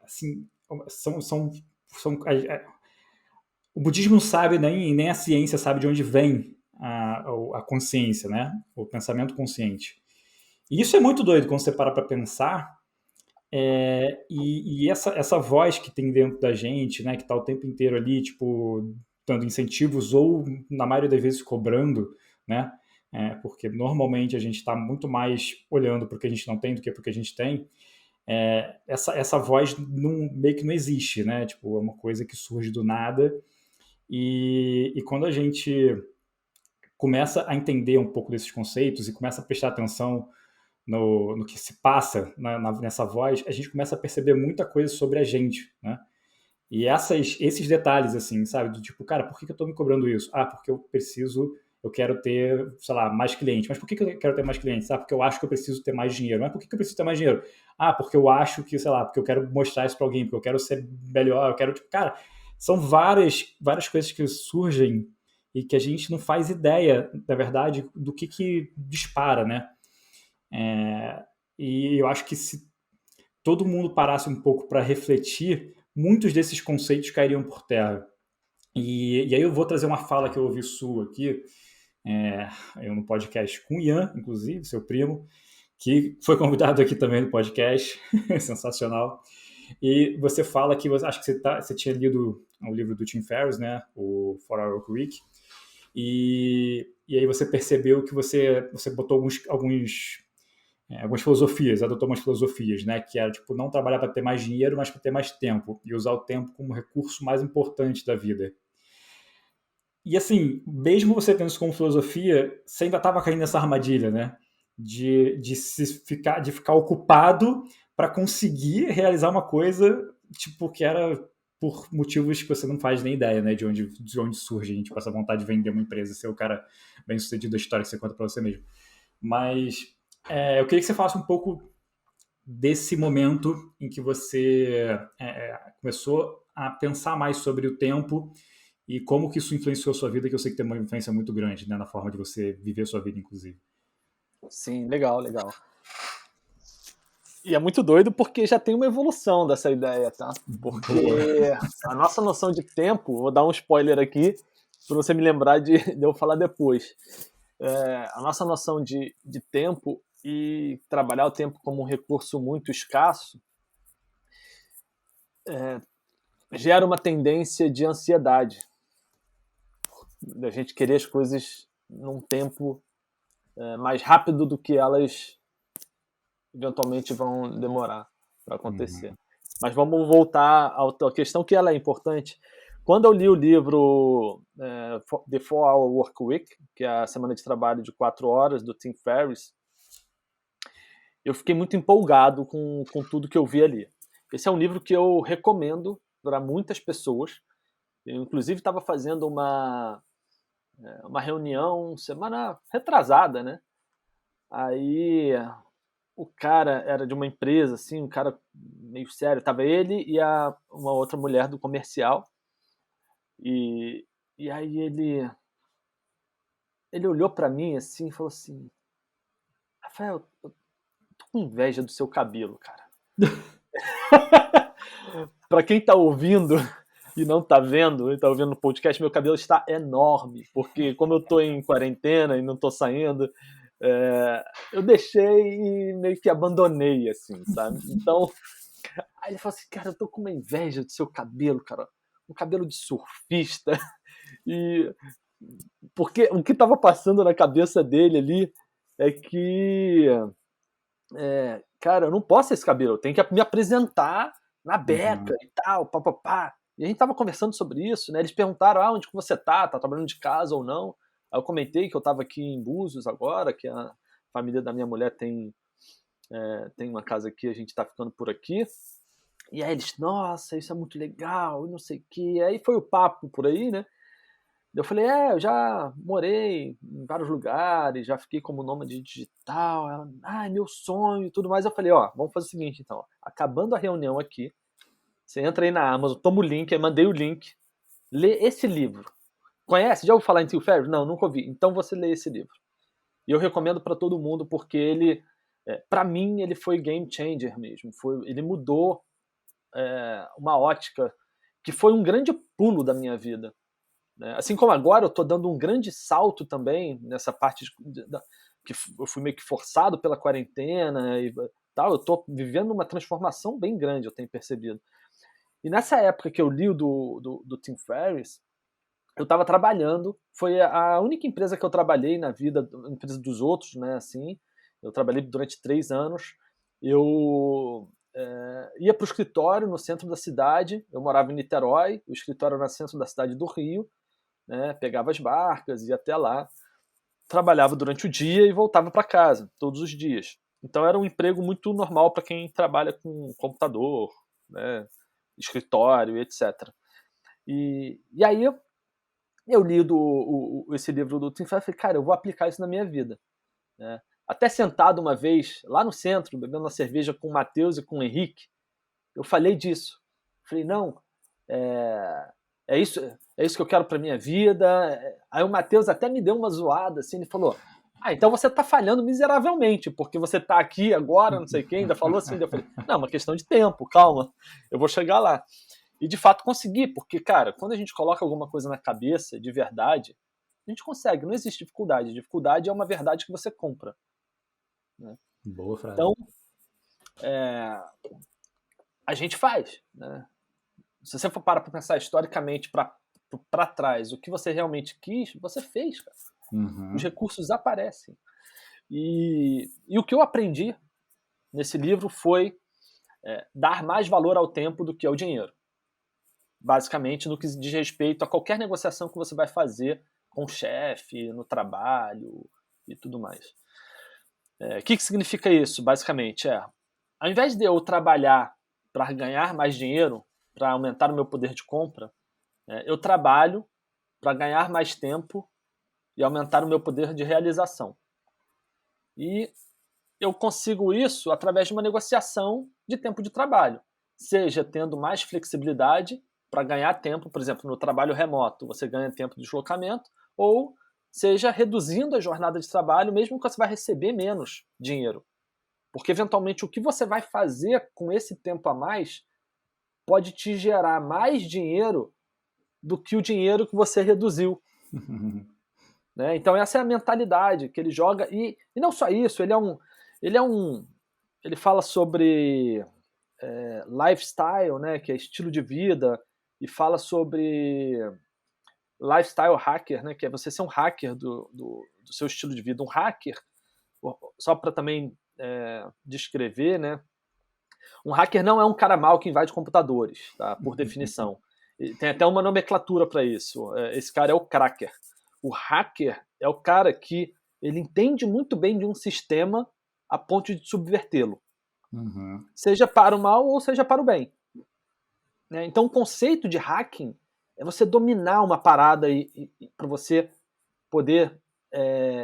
assim, são o budismo não sabe, nem a ciência sabe de onde vem a consciência, né? O pensamento consciente. E isso é muito doido quando você para pensar. E essa voz que tem dentro da gente, né? Que está o tempo inteiro ali, tipo, dando incentivos ou, na maioria das vezes, cobrando, né? Porque normalmente a gente está muito mais olhando para o que a gente não tem do que para o que a gente tem. Essa voz meio que não existe, né? Tipo, é uma coisa que surge do nada. E quando a gente começa a entender um pouco desses conceitos e começa a prestar atenção no que se passa nessa voz, a gente começa a perceber muita coisa sobre a gente, né? E esses detalhes, assim, sabe? Do tipo, cara, por que eu tô me cobrando isso? Ah, porque eu quero ter, sei lá, mais clientes. Mas por que eu quero ter mais clientes? Ah, porque eu acho que eu preciso ter mais dinheiro. Mas por que eu preciso ter mais dinheiro? Ah, porque eu acho que, sei lá, porque eu quero mostrar isso para alguém, porque eu quero ser melhor, eu quero, tipo, cara, são várias coisas que surgem e que a gente não faz ideia, na verdade, do que dispara, né? E eu acho que se todo mundo parasse um pouco para refletir, muitos desses conceitos cairiam por terra. E aí eu vou trazer uma fala que eu ouvi sua aqui, eu no podcast com o Ian, inclusive, seu primo, que foi convidado aqui também no podcast, sensacional. E você fala que acho que você tinha lido o livro do Tim Ferriss, né, o 4 Hour Work Week, e aí você percebeu que você botou algumas filosofias, adotou umas filosofias, né, que era tipo não trabalhar para ter mais dinheiro, mas para ter mais tempo e usar o tempo como recurso mais importante da vida. E assim, mesmo você tendo isso como filosofia, você ainda estava caindo nessa armadilha, né, de ficar ocupado para conseguir realizar uma coisa tipo que era por motivos que você não faz nem ideia, né, de onde surge a gente com essa vontade de vender uma empresa, ser o cara bem sucedido da história que você conta para você mesmo. Mas eu queria que você falasse um pouco desse momento em que você começou a pensar mais sobre o tempo e como que isso influenciou a sua vida, que eu sei que tem uma influência muito grande, né, na forma de você viver a sua vida, inclusive. Sim, legal. E é muito doido porque já tem uma evolução dessa ideia, tá? Boa. Porque a nossa noção de tempo, vou dar um spoiler aqui, para você me lembrar de eu falar depois. A nossa noção de tempo e trabalhar o tempo como um recurso muito escasso gera uma tendência de ansiedade, da gente querer as coisas num tempo mais rápido do que elas eventualmente vão demorar para acontecer. Uhum. Mas vamos voltar à questão que ela é importante. quando eu li o livro The 4-Hour Work Week, que é a semana de trabalho de 4 horas, do Tim Ferriss, eu fiquei muito empolgado com tudo que eu vi ali. Esse é um livro que eu recomendo para muitas pessoas. Eu, inclusive, estava fazendo uma reunião semana retrasada, né? Aí o cara era de uma empresa, assim, um cara meio sério. Tava ele e uma outra mulher do comercial. E aí ele olhou para mim assim e falou assim: Rafael, eu tô com inveja do seu cabelo, cara. Para quem tá ouvindo e não tá vendo, e tá ouvindo no podcast, meu cabelo está enorme, porque como eu tô em quarentena e não tô saindo, eu deixei e meio que abandonei, assim, sabe? Então, aí ele falou assim, cara, eu tô com uma inveja do seu cabelo, cara, um cabelo de surfista, e porque o que tava passando na cabeça dele ali é que, cara, eu não posso ter esse cabelo, eu tenho que me apresentar na beca e tal, papapá. E a gente tava conversando sobre isso, né? Eles perguntaram, onde que você tá trabalhando de casa ou não? Aí eu comentei que eu tava aqui em Búzios agora, que a família da minha mulher tem uma casa aqui, a gente tá ficando por aqui. E aí eles, nossa, isso é muito legal, e não sei o quê. Aí foi o papo por aí, né? Eu falei, eu já morei em vários lugares, já fiquei como nômade digital. Ela, meu sonho e tudo mais. Eu falei, vamos fazer o seguinte, então. Acabando a reunião aqui, você entra aí na Amazon, toma o link, aí mandei o link, lê esse livro. Conhece? Já ouviu falar em Tim Ferriss? Não, nunca ouvi. Então você lê esse livro. E eu recomendo para todo mundo, porque ele, para mim, ele foi game changer mesmo. Ele mudou uma ótica que foi um grande pulo da minha vida. Assim como agora eu estou dando um grande salto também nessa parte que eu fui meio que forçado pela quarentena e tal, eu estou vivendo uma transformação bem grande, eu tenho percebido. E nessa época que eu li do Tim Ferriss, eu estava trabalhando, foi a única empresa que eu trabalhei na vida, empresa dos outros, né, assim, eu trabalhei durante 3 anos, eu ia para o escritório no centro da cidade, eu morava em Niterói, o escritório era no centro da cidade do Rio, né, pegava as barcas, ia até lá, trabalhava durante o dia e voltava para casa, todos os dias. Então era um emprego muito normal para quem trabalha com computador, né, escritório, etc. E aí eu li esse livro do Tim Ferriss e falei, cara, eu vou aplicar isso na minha vida. Né? Até sentado uma vez, lá no centro, bebendo uma cerveja com o Matheus e com o Henrique, eu falei disso. Falei, não, é isso que eu quero para minha vida. Aí o Matheus até me deu uma zoada, assim, ele falou, então você tá falhando miseravelmente, porque você tá aqui agora, não sei quem, ainda falou assim. Eu falei, não, é uma questão de tempo, calma, eu vou chegar lá. E de fato consegui, porque, cara, quando a gente coloca alguma coisa na cabeça, de verdade, a gente consegue, não existe dificuldade. Dificuldade é uma verdade que você compra. Né? Boa frase. Então, a gente faz. Né? Se você for parar para pensar historicamente para trás, o que você realmente quis, você fez, cara. Uhum. Os recursos aparecem. E o que eu aprendi nesse livro foi dar mais valor ao tempo do que ao dinheiro. Basicamente, no que diz respeito a qualquer negociação que você vai fazer com o chefe, no trabalho e tudo mais. O que significa isso, basicamente? Ao invés de eu trabalhar para ganhar mais dinheiro, para aumentar o meu poder de compra, eu trabalho para ganhar mais tempo e aumentar o meu poder de realização. E eu consigo isso através de uma negociação de tempo de trabalho, seja tendo mais flexibilidade para ganhar tempo, por exemplo, no trabalho remoto, você ganha tempo de deslocamento, ou seja, reduzindo a jornada de trabalho, mesmo que você vai receber menos dinheiro. Porque, eventualmente, o que você vai fazer com esse tempo a mais pode te gerar mais dinheiro do que o dinheiro que você reduziu. Né? Então, essa é a mentalidade que ele joga. E não só isso, ele fala sobre lifestyle, né, que é estilo de vida, e fala sobre lifestyle hacker, né, que é você ser um hacker do seu estilo de vida. Um hacker, só para também descrever, né, um hacker não é um cara mau que invade computadores, tá, por definição. Tem até uma nomenclatura para isso. Esse cara é o cracker. O hacker é o cara que ele entende muito bem de um sistema a ponto de subvertê-lo. Uhum. Seja para o mal ou seja para o bem. Né? Então, o conceito de hacking é você dominar uma parada para você poder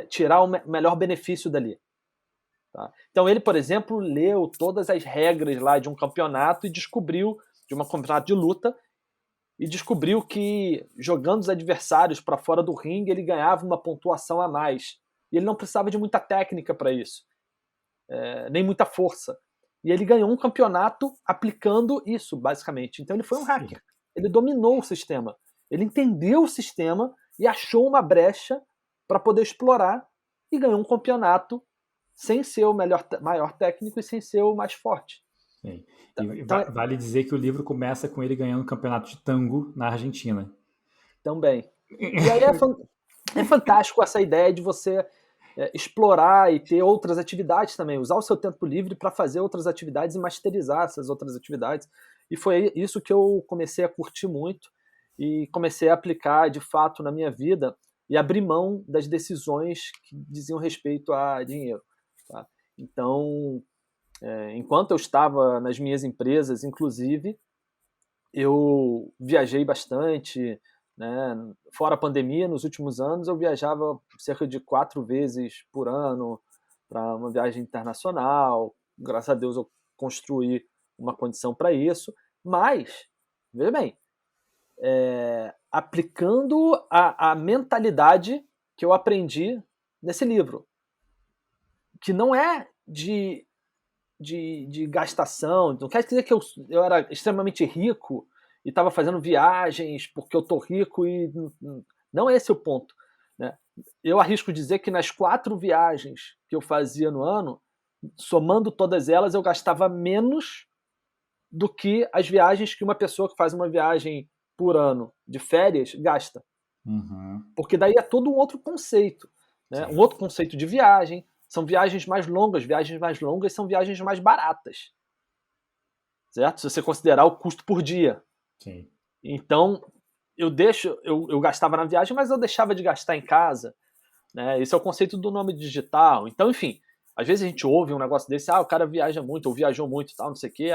tirar o melhor benefício dali. Tá? Então, ele, por exemplo, leu todas as regras lá de um campeonato e descobriu, de um campeonato de luta, e descobriu que jogando os adversários para fora do ringue ele ganhava uma pontuação a mais. E ele não precisava de muita técnica para isso, nem muita força. E ele ganhou um campeonato aplicando isso, basicamente. Então ele foi um hacker. Ele dominou o sistema. Ele entendeu o sistema e achou uma brecha para poder explorar e ganhou um campeonato sem ser o maior técnico e sem ser o mais forte. Sim. E vale dizer que o livro começa com ele ganhando o campeonato de tango na Argentina. Também. E aí é fantástico essa ideia de você explorar e ter outras atividades também, usar o seu tempo livre para fazer outras atividades e masterizar essas outras atividades. E foi isso que eu comecei a curtir muito e comecei a aplicar de fato na minha vida e abrir mão das decisões que diziam respeito a dinheiro. Tá? Então, enquanto eu estava nas minhas empresas, inclusive, eu viajei bastante, né? Fora a pandemia, nos últimos anos, eu viajava cerca de 4 vezes por ano para uma viagem internacional. Graças a Deus eu construí uma condição para isso. Mas, veja bem, aplicando a mentalidade que eu aprendi nesse livro, que não é de gastação, não quer dizer que eu era extremamente rico e estava fazendo viagens porque eu tô rico e não é esse o ponto. Né? Eu arrisco dizer que nas 4 viagens que eu fazia no ano, somando todas elas, eu gastava menos do que as viagens que uma pessoa que faz uma viagem por ano de férias gasta. Uhum. Porque daí é todo um outro conceito. Né? Um outro conceito de viagem. São viagens mais longas são viagens mais baratas. Certo? Se você considerar o custo por dia. Sim. Então, eu gastava na viagem, mas eu deixava de gastar em casa. Né? Esse é o conceito do nome digital. Então, enfim, às vezes a gente ouve um negócio desse, o cara viaja muito, ou viajou muito e tal, não sei o quê,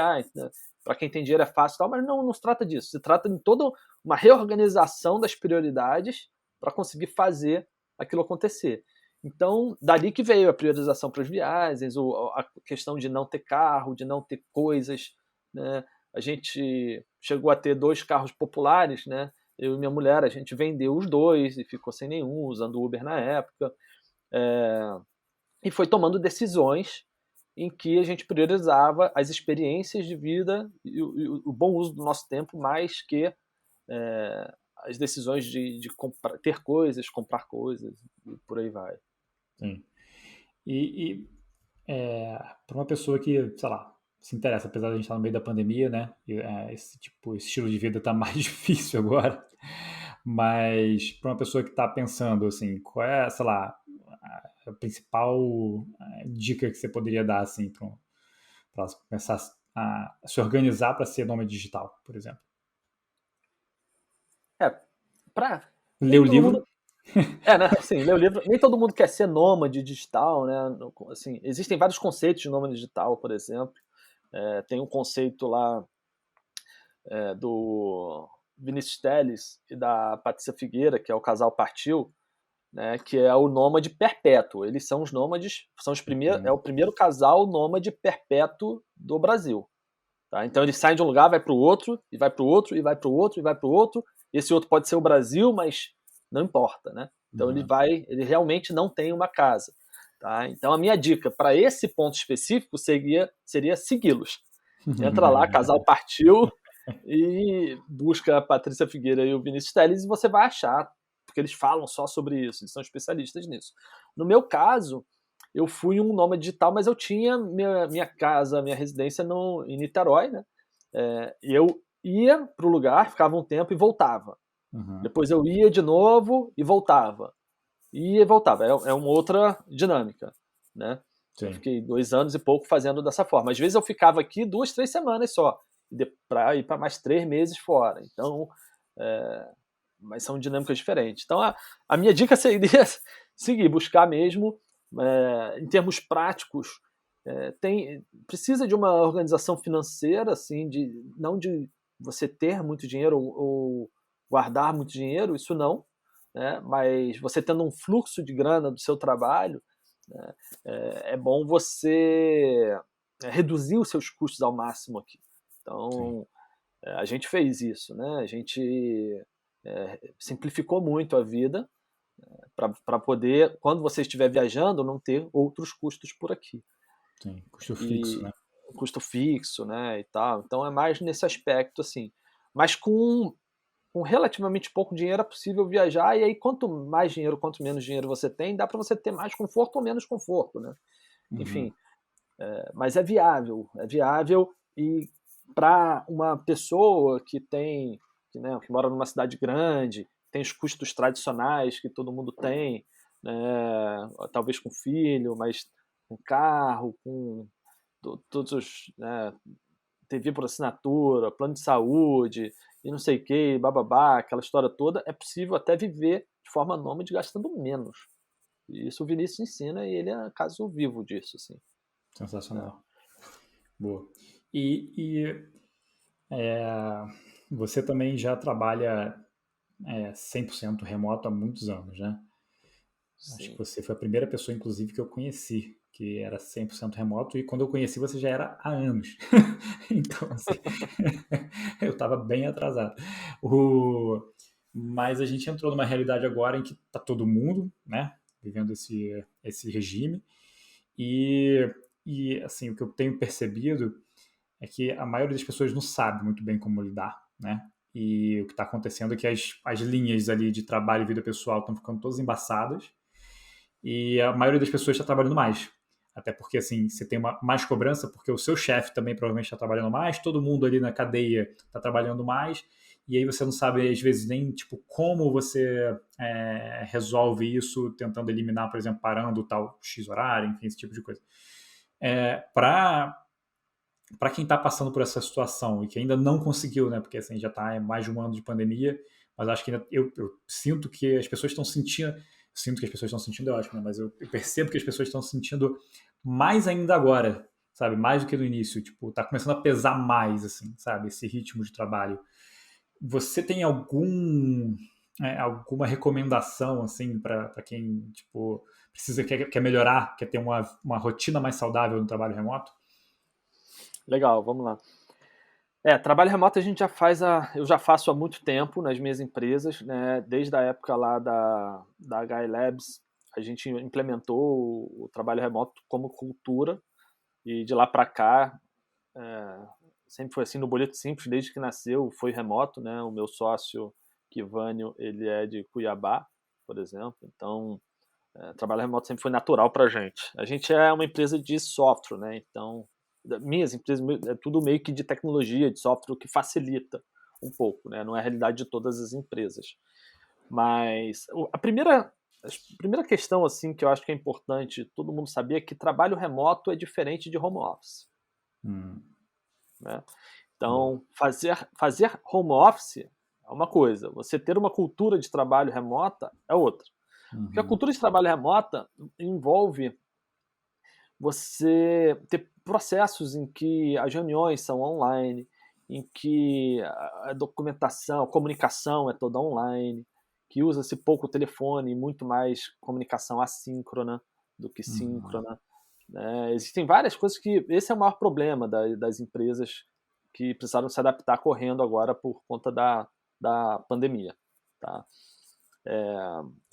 para quem tem dinheiro é fácil e tal, mas não se trata disso. Se trata de toda uma reorganização das prioridades para conseguir fazer aquilo acontecer. Então, dali que veio a priorização para as viagens, a questão de não ter carro, de não ter coisas. Né? A gente chegou a ter 2 carros populares, né? Eu e minha mulher, a gente vendeu os 2 e ficou sem nenhum, usando Uber na época. E foi tomando decisões em que a gente priorizava as experiências de vida e o bom uso do nosso tempo mais que as decisões de ter coisas, comprar coisas e por aí vai. Sim. E para uma pessoa que, sei lá, se interessa, apesar de a gente estar no meio da pandemia, né? Esse estilo de vida está mais difícil agora. Mas para uma pessoa que está pensando, assim, qual é, sei lá, a principal dica que você poderia dar, assim, para começar a se organizar para ser nômade digital, por exemplo? Ler o livro. Né? Assim, ler o livro. Nem todo mundo quer ser nômade digital, né? Assim, existem vários conceitos de nômade digital, por exemplo. Tem um conceito lá do Vinícius Teles e da Patrícia Figueira, que é o casal Partiu, né, que é o nômade perpétuo. Eles são os nômades, é o primeiro casal nômade perpétuo do Brasil. Tá? Então eles saem de um lugar, vai para o outro, e vai para o outro, e vai para o outro, e vai para o outro. Esse outro pode ser o Brasil, mas não importa. Né? Então ele realmente não tem uma casa. Tá? Então a minha dica para esse ponto específico seria segui-los. Entra lá, casal Partiu, e busca a Patrícia Figueira e o Vinícius Teles e você vai achar, porque eles falam só sobre isso, eles são especialistas nisso. No meu caso, eu fui um nômade digital, mas eu tinha minha casa, minha residência em Niterói, né? E eu ia para o lugar, ficava um tempo e voltava. Depois eu ia de novo e voltava. Ia e voltava. É uma outra dinâmica, né? Eu fiquei 2 anos e pouco fazendo dessa forma. Às vezes eu ficava aqui 2, 3 semanas só, para ir para mais 3 meses fora. Então, mas são dinâmicas diferentes. Então, a minha dica seria seguir, buscar mesmo, em termos práticos, precisa de uma organização financeira, assim, não de você ter muito dinheiro ou guardar muito dinheiro, isso não, né? Mas você tendo um fluxo de grana do seu trabalho, né, é bom você reduzir os seus custos ao máximo aqui. Então, a gente fez isso, né? A gente simplificou muito a vida para poder, quando você estiver viajando, não ter outros custos por aqui. Sim, custo fixo, né? Custo fixo, né, e tal. Então é mais nesse aspecto, assim. Mas com relativamente pouco dinheiro é possível viajar, e aí quanto mais dinheiro, quanto menos dinheiro você tem, dá para você ter mais conforto ou menos conforto, né? Enfim, mas é viável, e para uma pessoa que tem, que mora numa cidade grande, tem os custos tradicionais que todo mundo tem, né, talvez com filho, mas com carro, com todos os, né, TV por assinatura, plano de saúde e não sei o que, bababá, aquela história toda, é possível até viver de forma nômade gastando menos. E isso o Vinícius ensina e ele é caso vivo disso, assim. Sensacional. Boa. E você também já trabalha 100% remoto há muitos anos, né? Sim. Acho que você foi a primeira pessoa, inclusive, que eu conheci que era 100% remoto, e quando eu conheci você já era há anos. Então, assim, eu estava bem atrasado. Mas a gente entrou numa realidade agora em que está todo mundo, né, vivendo esse regime, e assim, o que eu tenho percebido é que a maioria das pessoas não sabe muito bem como lidar, né? E o que está acontecendo é que as linhas ali de trabalho e vida pessoal estão ficando todas embaçadas, e a maioria das pessoas está trabalhando mais. Até porque, assim, você tem mais cobrança, porque o seu chefe também provavelmente está trabalhando mais, todo mundo ali na cadeia está trabalhando mais, e aí você não sabe, às vezes, nem, tipo, como você resolve isso, tentando eliminar, por exemplo, parando tal X horário, enfim, esse tipo de coisa. Para quem está passando por essa situação e que ainda não conseguiu, né, porque, assim, já está mais de um ano de pandemia, mas acho que ainda, eu sinto que as pessoas estão sentindo... Sinto que as pessoas estão sentindo, é ótimo, né? Mas eu percebo que as pessoas estão sentindo mais ainda agora, sabe? Mais do que no início. Tipo, tá começando a pesar mais, assim, sabe? Esse ritmo de trabalho. Você tem alguma recomendação, assim, para quem, tipo, quer melhorar, quer ter uma rotina mais saudável no trabalho remoto? Legal, vamos lá. Trabalho remoto a gente já eu já faço há muito tempo nas minhas empresas, né? Desde a época lá da HI Labs, a gente implementou o trabalho remoto como cultura, e de lá para cá sempre foi assim no Boleto Simples, desde que nasceu foi remoto, né? O meu sócio Kivânio, ele é de Cuiabá, por exemplo, então trabalho remoto sempre foi natural para a gente. A gente é uma empresa de software, né? Então minhas empresas é tudo meio que de tecnologia, de software, que facilita um pouco, né? Não é a realidade de todas as empresas. Mas a primeira questão, assim, que eu acho que é importante todo mundo saber é que trabalho remoto é diferente de home office. Né? Então, fazer home office é uma coisa, você ter uma cultura de trabalho remota é outra. Porque a cultura de trabalho remota envolve você ter processos em que as reuniões são online, em que a documentação, a comunicação é toda online, que usa-se pouco telefone e muito mais comunicação assíncrona do que síncrona. Né? Existem várias coisas que... Esse é o maior problema das empresas que precisaram se adaptar correndo agora por conta da pandemia. Tá?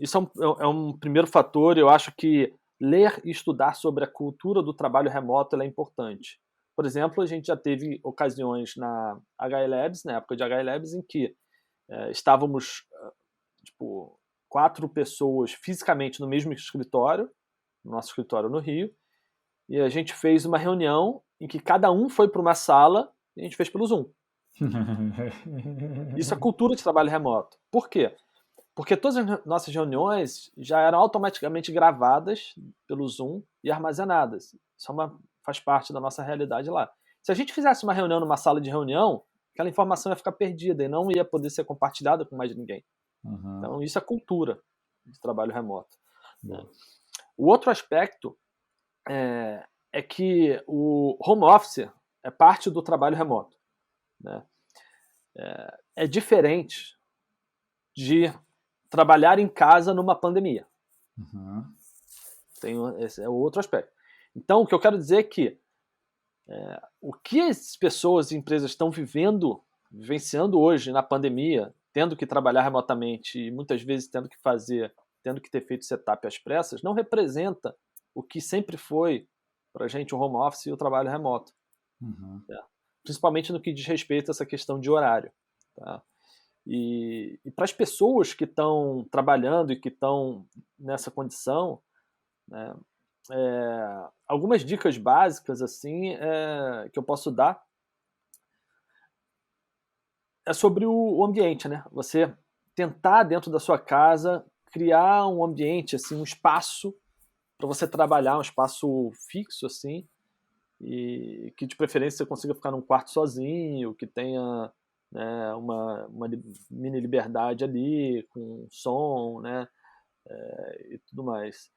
Isso é um primeiro fator. Eu acho que ler e estudar sobre a cultura do trabalho remoto é importante. Por exemplo, a gente já teve ocasiões na HI Labs, na época de HI Labs, em que estávamos 4 pessoas fisicamente no mesmo escritório, no nosso escritório no Rio, e a gente fez uma reunião em que cada um foi para uma sala e a gente fez pelo Zoom. Isso é cultura de trabalho remoto. Por quê? Porque todas as nossas reuniões já eram automaticamente gravadas pelo Zoom e armazenadas. Isso faz parte da nossa realidade lá. Se a gente fizesse uma reunião numa sala de reunião, aquela informação ia ficar perdida e não ia poder ser compartilhada com mais ninguém. Uhum. Então, isso é cultura de trabalho remoto. Né? Boa. O outro aspecto é que o home office é parte do trabalho remoto. Né? É diferente de trabalhar em casa numa pandemia. Uhum. Esse é o outro aspecto. Então, o que eu quero dizer é que o que as pessoas e empresas estão vivenciando hoje na pandemia, tendo que trabalhar remotamente e muitas vezes tendo que ter feito setup às pressas, não representa o que sempre foi para a gente o home office e o trabalho remoto. Uhum. Principalmente no que diz respeito a essa questão de horário. Tá? E para as pessoas que estão trabalhando e que estão nessa condição, né, algumas dicas básicas assim que eu posso dar é sobre o ambiente, né? Você tentar dentro da sua casa criar um ambiente, assim, um espaço para você trabalhar, um espaço fixo assim, e que de preferência você consiga ficar num quarto sozinho, que tenha, né, uma mini liberdade ali com som, né, e tudo mais.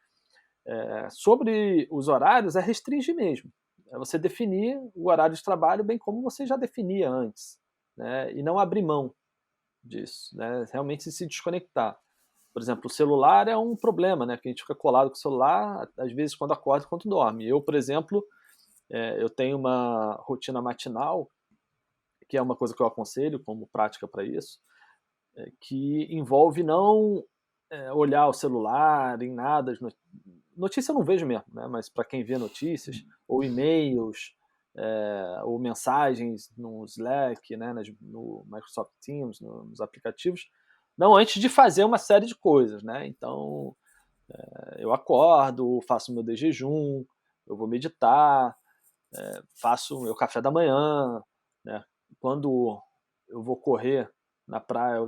Sobre os horários, é restringir mesmo. É você definir o horário de trabalho bem como você já definia antes, né, e não abrir mão disso, né, realmente se desconectar. Por exemplo, o celular é um problema, né, que a gente fica colado com o celular, às vezes quando acorda e quando dorme. Eu, por exemplo, eu tenho uma rotina matinal, que é uma coisa que eu aconselho como prática para isso, que envolve não olhar o celular em nada. Notícia eu não vejo mesmo, né? Mas para quem vê notícias, ou e-mails, ou mensagens no Slack, né? No Microsoft Teams, nos aplicativos, não antes de fazer uma série de coisas, né? Então, eu acordo, faço meu de jejum, eu vou meditar, faço o meu café da manhã, né? Quando eu vou correr na praia,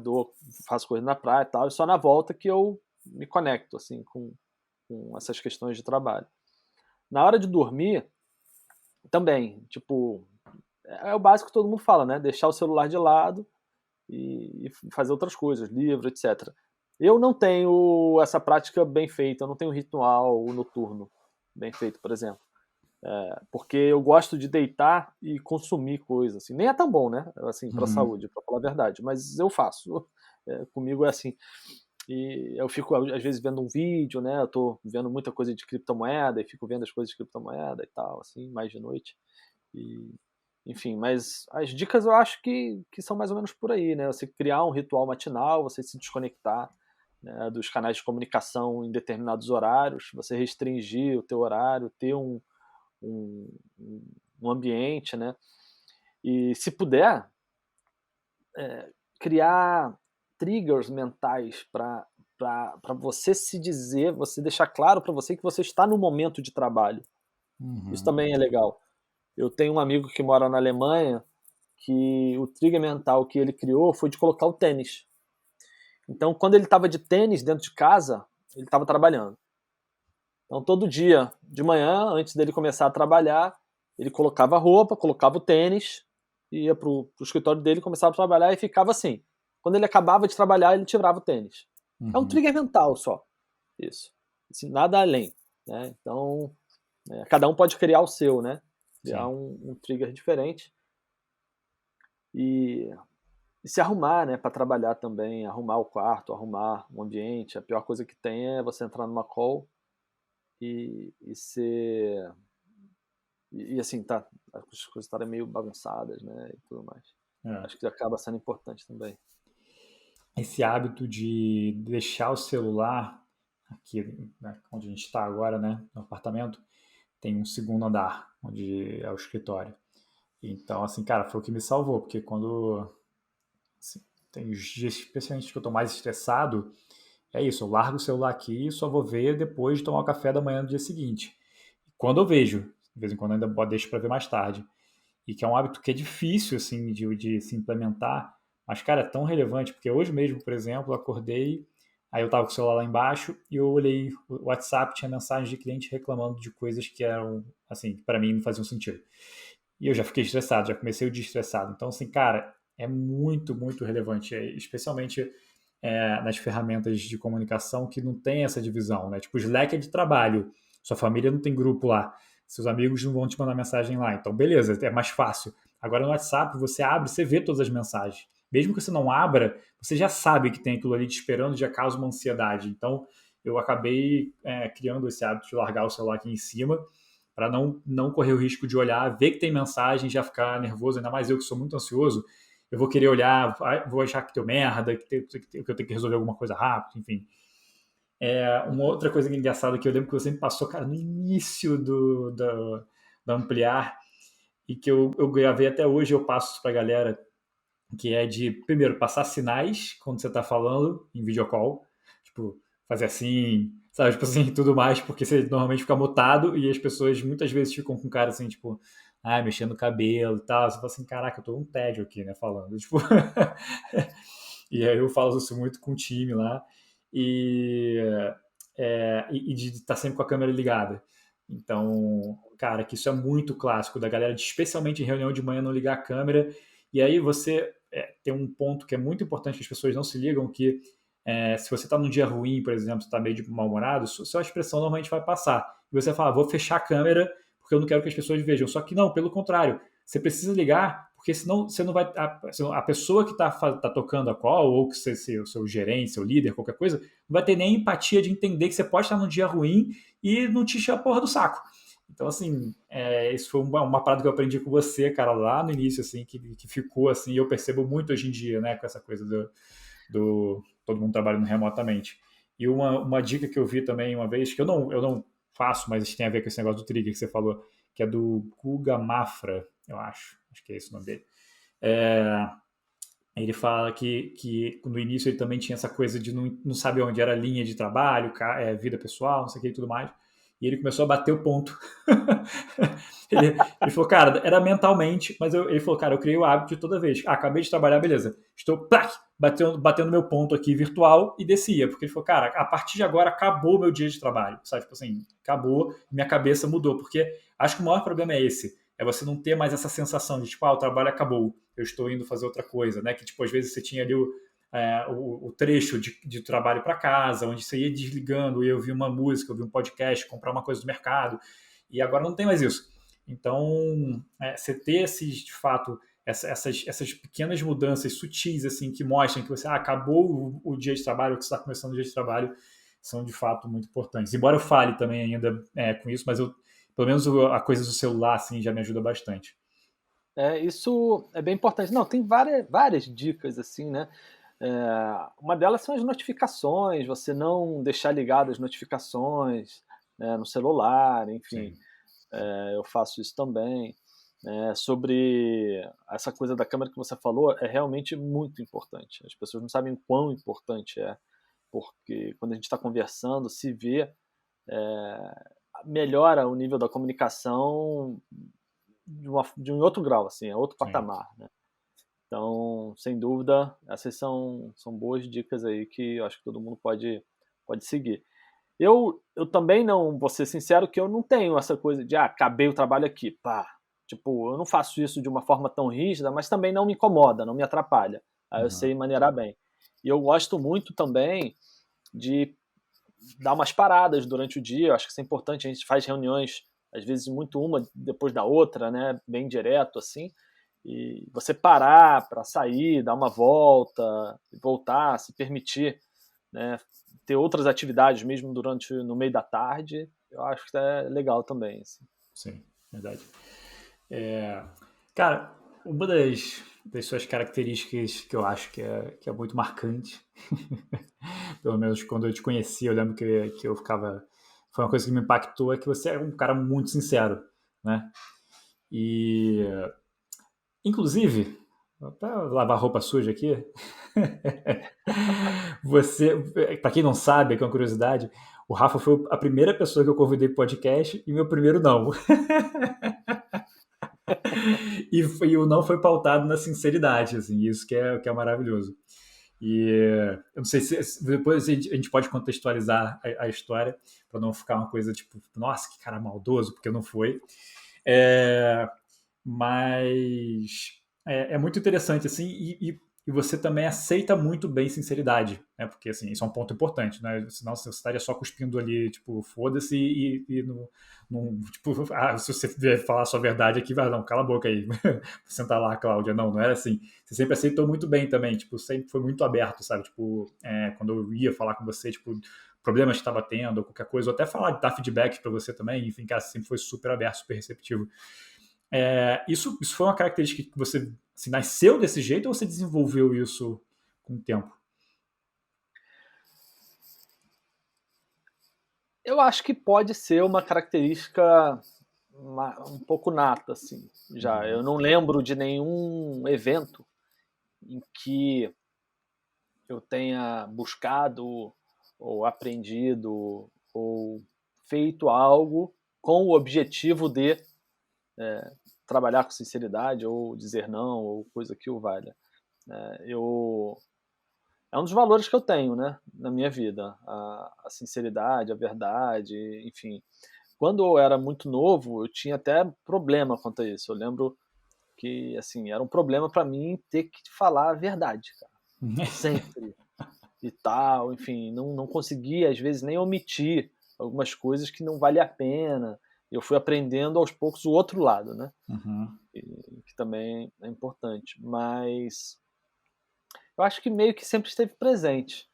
faço corrida na praia e tal, e só na volta que eu me conecto assim com essas questões de trabalho. Na hora de dormir, também, tipo, é o básico que todo mundo fala, né? Deixar o celular de lado e fazer outras coisas, livro, etc. Eu não tenho essa prática bem feita, eu não tenho um ritual noturno bem feito, por exemplo. Porque eu gosto de deitar e consumir coisas, assim. Nem é tão bom, né? Assim, para a Uhum. saúde, para falar a verdade. Mas eu faço. Comigo é assim. E eu fico, às vezes, vendo um vídeo, né? Eu tô vendo muita coisa de criptomoeda e fico vendo as coisas de criptomoeda e tal, assim, mais de noite. E, enfim, mas as dicas eu acho que são mais ou menos por aí, né? Você criar um ritual matinal, você se desconectar, né, dos canais de comunicação em determinados horários, você restringir o teu horário, ter um, um ambiente, né? E se puder, criar triggers mentais para você se dizer, você deixar claro para você que você está no momento de trabalho. Isso Uhum. também é legal. Eu tenho um amigo que mora na Alemanha que o trigger mental que ele criou foi de colocar o tênis. Então, quando ele estava de tênis dentro de casa, ele estava trabalhando. Então, todo dia, de manhã, antes dele começar a trabalhar, ele colocava a roupa, colocava o tênis, ia pro escritório dele, começava a trabalhar e ficava assim. Quando ele acabava de trabalhar, ele tirava o tênis. É um Uhum. trigger mental só. Isso. Assim, nada além. Né? Então, cada um pode criar o seu, né? Criar Sim. um trigger diferente. E se arrumar, né, para trabalhar também, arrumar o quarto, arrumar o ambiente. A pior coisa que tem é você entrar numa call e ser assim, as coisas estarem meio bagunçadas, né, e tudo mais. É. Acho que acaba sendo importante também. Esse hábito de deixar o celular aqui, né, onde a gente está agora, né, no apartamento, tem um segundo andar, onde é o escritório. Então, assim, cara, foi o que me salvou, porque quando assim, tem os dias, especialmente que eu tô mais estressado, é isso, eu largo o celular aqui e só vou ver depois de tomar o café da manhã do dia seguinte. Quando eu vejo, de vez em quando ainda deixo para ver mais tarde. E que é um hábito que é difícil, assim, de se implementar, mas, cara, é tão relevante, porque hoje mesmo, por exemplo, eu acordei, aí eu tava com o celular lá embaixo e eu olhei o WhatsApp, tinha mensagem de cliente reclamando de coisas que eram, assim, para mim não faziam sentido. E eu já fiquei estressado, já comecei o dia estressado. Então, assim, cara, é muito, muito relevante, especialmente nas ferramentas de comunicação que não tem essa divisão, né? Tipo, o Slack é de trabalho, sua família não tem grupo lá, seus amigos não vão te mandar mensagem lá, então beleza, é mais fácil. Agora no WhatsApp você abre, você vê todas as mensagens. Mesmo que você não abra, você já sabe que tem aquilo ali te esperando, já causa uma ansiedade. Então eu acabei criando esse hábito de largar o celular aqui em cima para não correr o risco de olhar, ver que tem mensagem, já ficar nervoso, ainda mais eu que sou muito ansioso, eu vou querer olhar, vou achar que deu merda, que eu tenho que resolver alguma coisa rápido, enfim. Uma outra coisa engraçada que eu lembro que você me passou, cara, no início da Ampliar, e que eu gravei até hoje, eu passo para a galera, que é de, primeiro, passar sinais quando você está falando em videocall, tipo, fazer assim, sabe, tipo assim, tudo mais, porque você normalmente fica mutado e as pessoas muitas vezes ficam com cara assim, tipo, mexendo o cabelo e tal, você fala assim, caraca, eu tô um tédio aqui, né, falando, tipo, e aí eu falo isso muito com o time lá, e, e de estar sempre com a câmera ligada. Então, cara, que isso é muito clássico da galera, especialmente em reunião de manhã, não ligar a câmera. E aí você tem um ponto que é muito importante que as pessoas não se ligam, que se você está num dia ruim, por exemplo, está meio de mal-humorado, sua expressão normalmente vai passar. E você fala, vou fechar a câmera porque eu não quero que as pessoas vejam. Só que não, pelo contrário, você precisa ligar, porque senão você não vai. A pessoa que está tocando a call, ou que o seu gerente, seu líder, qualquer coisa, não vai ter nem empatia de entender que você pode estar num dia ruim e não te encher a porra do saco. Então, assim, isso foi uma parada que eu aprendi com você, cara, lá no início, assim, que ficou, assim, e eu percebo muito hoje em dia, né, com essa coisa do todo mundo trabalhando remotamente. E uma dica que eu vi também uma vez, que eu não faço, mas tem a ver com esse negócio do trigger que você falou, que é do Guga Mafra, eu acho que é esse o nome dele. Ele fala que no início ele também tinha essa coisa de não saber onde era a linha de trabalho, vida pessoal, não sei o que e tudo mais. E ele começou a bater o ponto. ele falou, cara, era mentalmente, mas ele falou, cara, eu criei o hábito de toda vez. Acabei de trabalhar, beleza. Estou batendo meu ponto aqui virtual e descia. Porque ele falou, cara, a partir de agora acabou o meu dia de trabalho. Sabe, tipo assim, acabou, minha cabeça mudou. Porque acho que o maior problema é esse. É você não ter mais essa sensação de, tipo, o trabalho acabou, eu estou indo fazer outra coisa, né? Que, tipo, às vezes você tinha ali o trecho de trabalho para casa, onde você ia desligando, ia ouvir uma música, ouvir um podcast, comprar uma coisa do mercado, e agora não tem mais isso. Então, você ter esses, de fato, essas pequenas mudanças sutis, assim, que mostram que você acabou o dia de trabalho, ou que você está começando o dia de trabalho, são, de fato, muito importantes. Embora eu fale também ainda com isso, mas pelo menos a coisa do celular, assim, já me ajuda bastante. Isso é bem importante. Não, tem várias dicas assim, né? Uma delas são as notificações, você não deixar ligadas as notificações, né, no celular, enfim. Sim. Eu faço isso também. Sobre essa coisa da câmera que você falou, é realmente muito importante. As pessoas não sabem o quão importante é, porque quando a gente está conversando, se vê, melhora o nível da comunicação de um outro grau, assim, é outro Sim. patamar, né? Então, sem dúvida, essas são boas dicas aí que eu acho que todo mundo pode seguir. Eu também não, vou ser sincero, que eu não tenho essa coisa de, acabei o trabalho aqui, pá. Tipo, eu não faço isso de uma forma tão rígida, mas também não me incomoda, não me atrapalha. Aí eu Uhum. sei maneirar bem. E eu gosto muito também de dar umas paradas durante o dia, eu acho que isso é importante, a gente faz reuniões, às vezes muito uma depois da outra, né, bem direto assim, e você parar para sair, dar uma volta, voltar, se permitir, né, ter outras atividades mesmo no meio da tarde, eu acho que é legal também. Assim. Sim, verdade. Cara, uma das suas características que eu acho que é muito marcante, pelo menos quando eu te conheci, eu lembro que eu ficava. Foi uma coisa que me impactou, é que você é um cara muito sincero, né? E, inclusive, para lavar roupa suja aqui, você, para quem não sabe, aqui é uma curiosidade, o Rafa foi a primeira pessoa que eu convidei para o podcast e meu primeiro não. E o não foi pautado na sinceridade, assim, isso que é maravilhoso. E eu não sei se depois a gente pode contextualizar a história para não ficar uma coisa tipo, nossa, que cara maldoso, porque não foi. Mas é muito interessante, assim, e você também aceita muito bem sinceridade, né? Porque, assim, isso é um ponto importante, né? Senão você estaria só cuspindo ali, tipo, foda-se tipo, se você vier falar a sua verdade aqui, vai, não, cala a boca aí, sentar lá, Cláudia. Não era assim. Você sempre aceitou muito bem também, tipo, sempre foi muito aberto, sabe? Tipo, quando eu ia falar com você, tipo, problemas que estava tendo, ou qualquer coisa, ou até falar, dar feedback para você também, enfim, cara, sempre foi super aberto, super receptivo. Isso foi uma característica que você assim, nasceu desse jeito ou você desenvolveu isso com o tempo? Eu acho que pode ser uma característica um pouco nata, assim, já. Eu Uhum. não lembro de nenhum evento em que eu tenha buscado ou aprendido ou feito algo com o objetivo de trabalhar com sinceridade ou dizer não ou coisa que o valha. Eu É um dos valores que eu tenho, né, na minha vida, a sinceridade, a verdade, enfim. Quando eu era muito novo, eu tinha até problema quanto a isso. Eu lembro que, assim, era um problema para mim ter que falar a verdade, cara, sempre e tal, enfim, não conseguia às vezes nem omitir algumas coisas que não vale a pena. Eu fui aprendendo aos poucos o outro lado, né, Uhum. que também é importante, mas eu acho que meio que sempre esteve presente,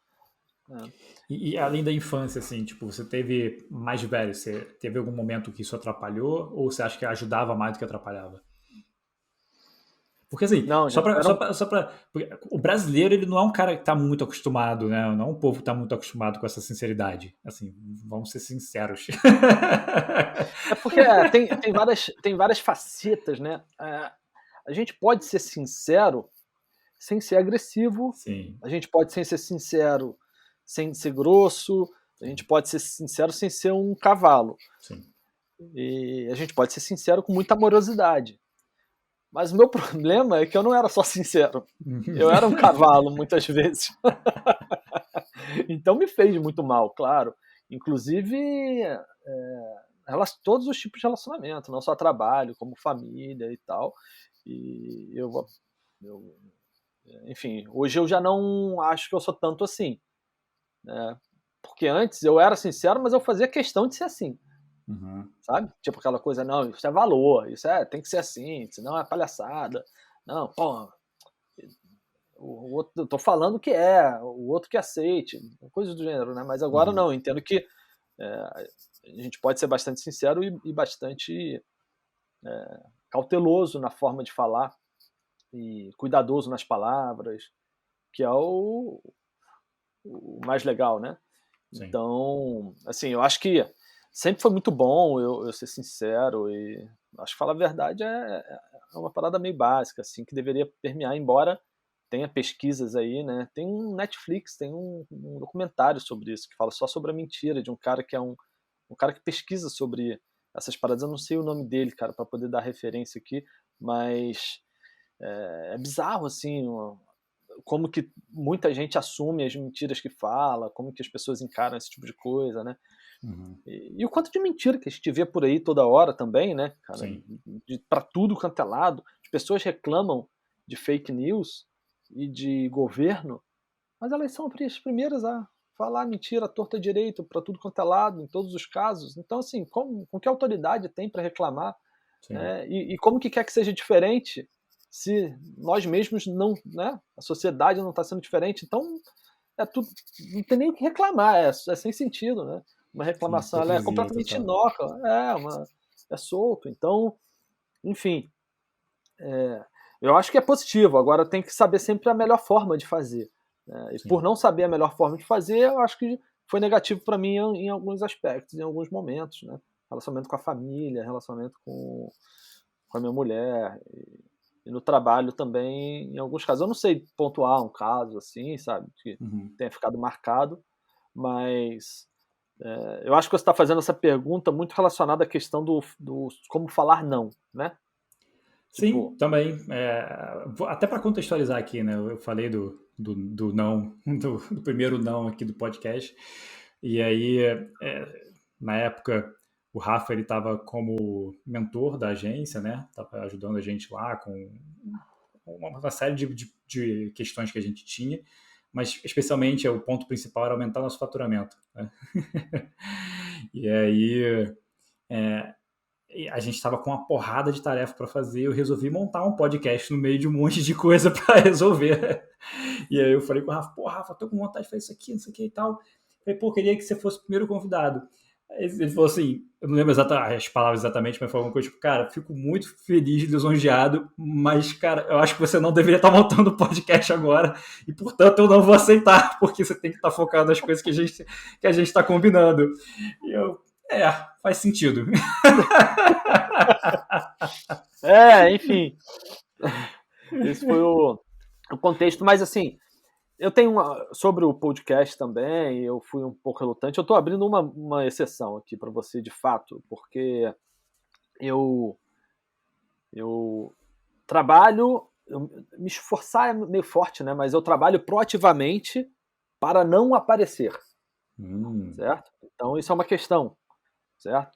né. E além da infância, assim, tipo, você teve mais velho, você teve algum momento que isso atrapalhou ou você acha que ajudava mais do que atrapalhava? Porque assim, Não, já tiveram. porque o brasileiro ele não é um cara que está muito acostumado, né? Não é um povo que está muito acostumado com essa sinceridade. Assim, vamos ser sinceros. É porque tem várias facetas, né? A gente pode ser sincero sem ser agressivo, Sim, a gente pode ser sincero sem ser grosso, a gente sim, pode ser sincero sem ser um cavalo. sim. E a gente pode ser sincero com muita amorosidade. Mas o meu problema é que eu não era só sincero. Eu era um cavalo muitas vezes. Então me fez muito mal, claro. Inclusive, todos os tipos de relacionamento, não só trabalho, como família e tal. E eu, enfim, hoje eu já não acho que eu sou tanto assim, né? Porque antes eu era sincero, mas eu fazia questão de ser assim, Uhum, sabe? Tipo aquela coisa, não, isso é valor, tem que ser assim, senão é palhaçada. Não, pô, o outro, eu tô falando que o outro que aceite, coisas do gênero, né? Mas agora uhum, não, eu entendo que a gente pode ser bastante sincero e bastante cauteloso na forma de falar e cuidadoso nas palavras, que é o mais legal, né? sim. Então, assim, eu acho que sempre foi muito bom eu ser sincero e acho que falar a verdade é uma parada meio básica, assim, que deveria permear, embora tenha pesquisas aí, né? Tem um Netflix, tem um documentário sobre isso, que fala só sobre a mentira, de um cara que é um cara que pesquisa sobre essas paradas. Eu não sei o nome dele, cara, para poder dar referência aqui, mas é bizarro, assim, como que muita gente assume as mentiras que fala, como que as pessoas encaram esse tipo de coisa, né? Uhum, E o quanto de mentira que a gente vê por aí toda hora também, né, cara? sim. Pra tudo quanto é lado. As pessoas reclamam de fake news e de governo, mas elas são as primeiras a falar mentira à torta direito para tudo quanto é lado, em todos os casos. Então, assim, com que autoridade tem para reclamar? Sim. Né? E como que quer que seja diferente se nós mesmos não, né? A sociedade não está sendo diferente, então tudo, não tem nem o que reclamar, sem sentido, né? Uma Sim, reclamação ela é hipocrisia completamente total. inócua, é solto. Então, enfim, eu acho que é positivo. Agora tem que saber sempre a melhor forma de fazer. Né? E por Sim. não saber a melhor forma de fazer, eu acho que foi negativo para mim em alguns aspectos, em alguns momentos, né? Relacionamento com a família, relacionamento com a minha mulher e no trabalho também, em alguns casos. Eu não sei pontuar um caso assim, sabe, que Uhum. tenha ficado marcado, mas eu acho que você está fazendo essa pergunta muito relacionada à questão do como falar não, né? Sim, Tipo, também. Até para contextualizar aqui, né? Eu falei do não, do primeiro não aqui do podcast. E aí, na época, o Rafa ele estava como mentor da agência, né? Tava ajudando a gente lá com uma série de questões que a gente tinha, mas especialmente o ponto principal era aumentar nosso faturamento, né? E aí a gente estava com uma porrada de tarefa para fazer, eu resolvi montar um podcast no meio de um monte de coisa para resolver. E aí eu falei com o Rafa, Rafa, tô com vontade de fazer isso aqui, não sei o que e tal. Eu falei, queria que você fosse o primeiro convidado. Aí ele falou assim, eu não lembro as palavras exatamente, mas falou uma coisa tipo, cara, fico muito feliz, lisonjeado, mas, cara, eu acho que você não deveria estar montando o podcast agora, e, portanto, eu não vou aceitar, porque você tem que estar focado nas coisas que a gente está combinando. E eu, faz sentido. Enfim. Esse foi o contexto, mas assim, eu tenho sobre o podcast também, eu fui um pouco relutante. Eu estou abrindo uma exceção aqui para você, de fato, porque eu trabalho, me esforçar é meio forte, né? Mas eu trabalho proativamente para não aparecer, certo? Então isso é uma questão, certo?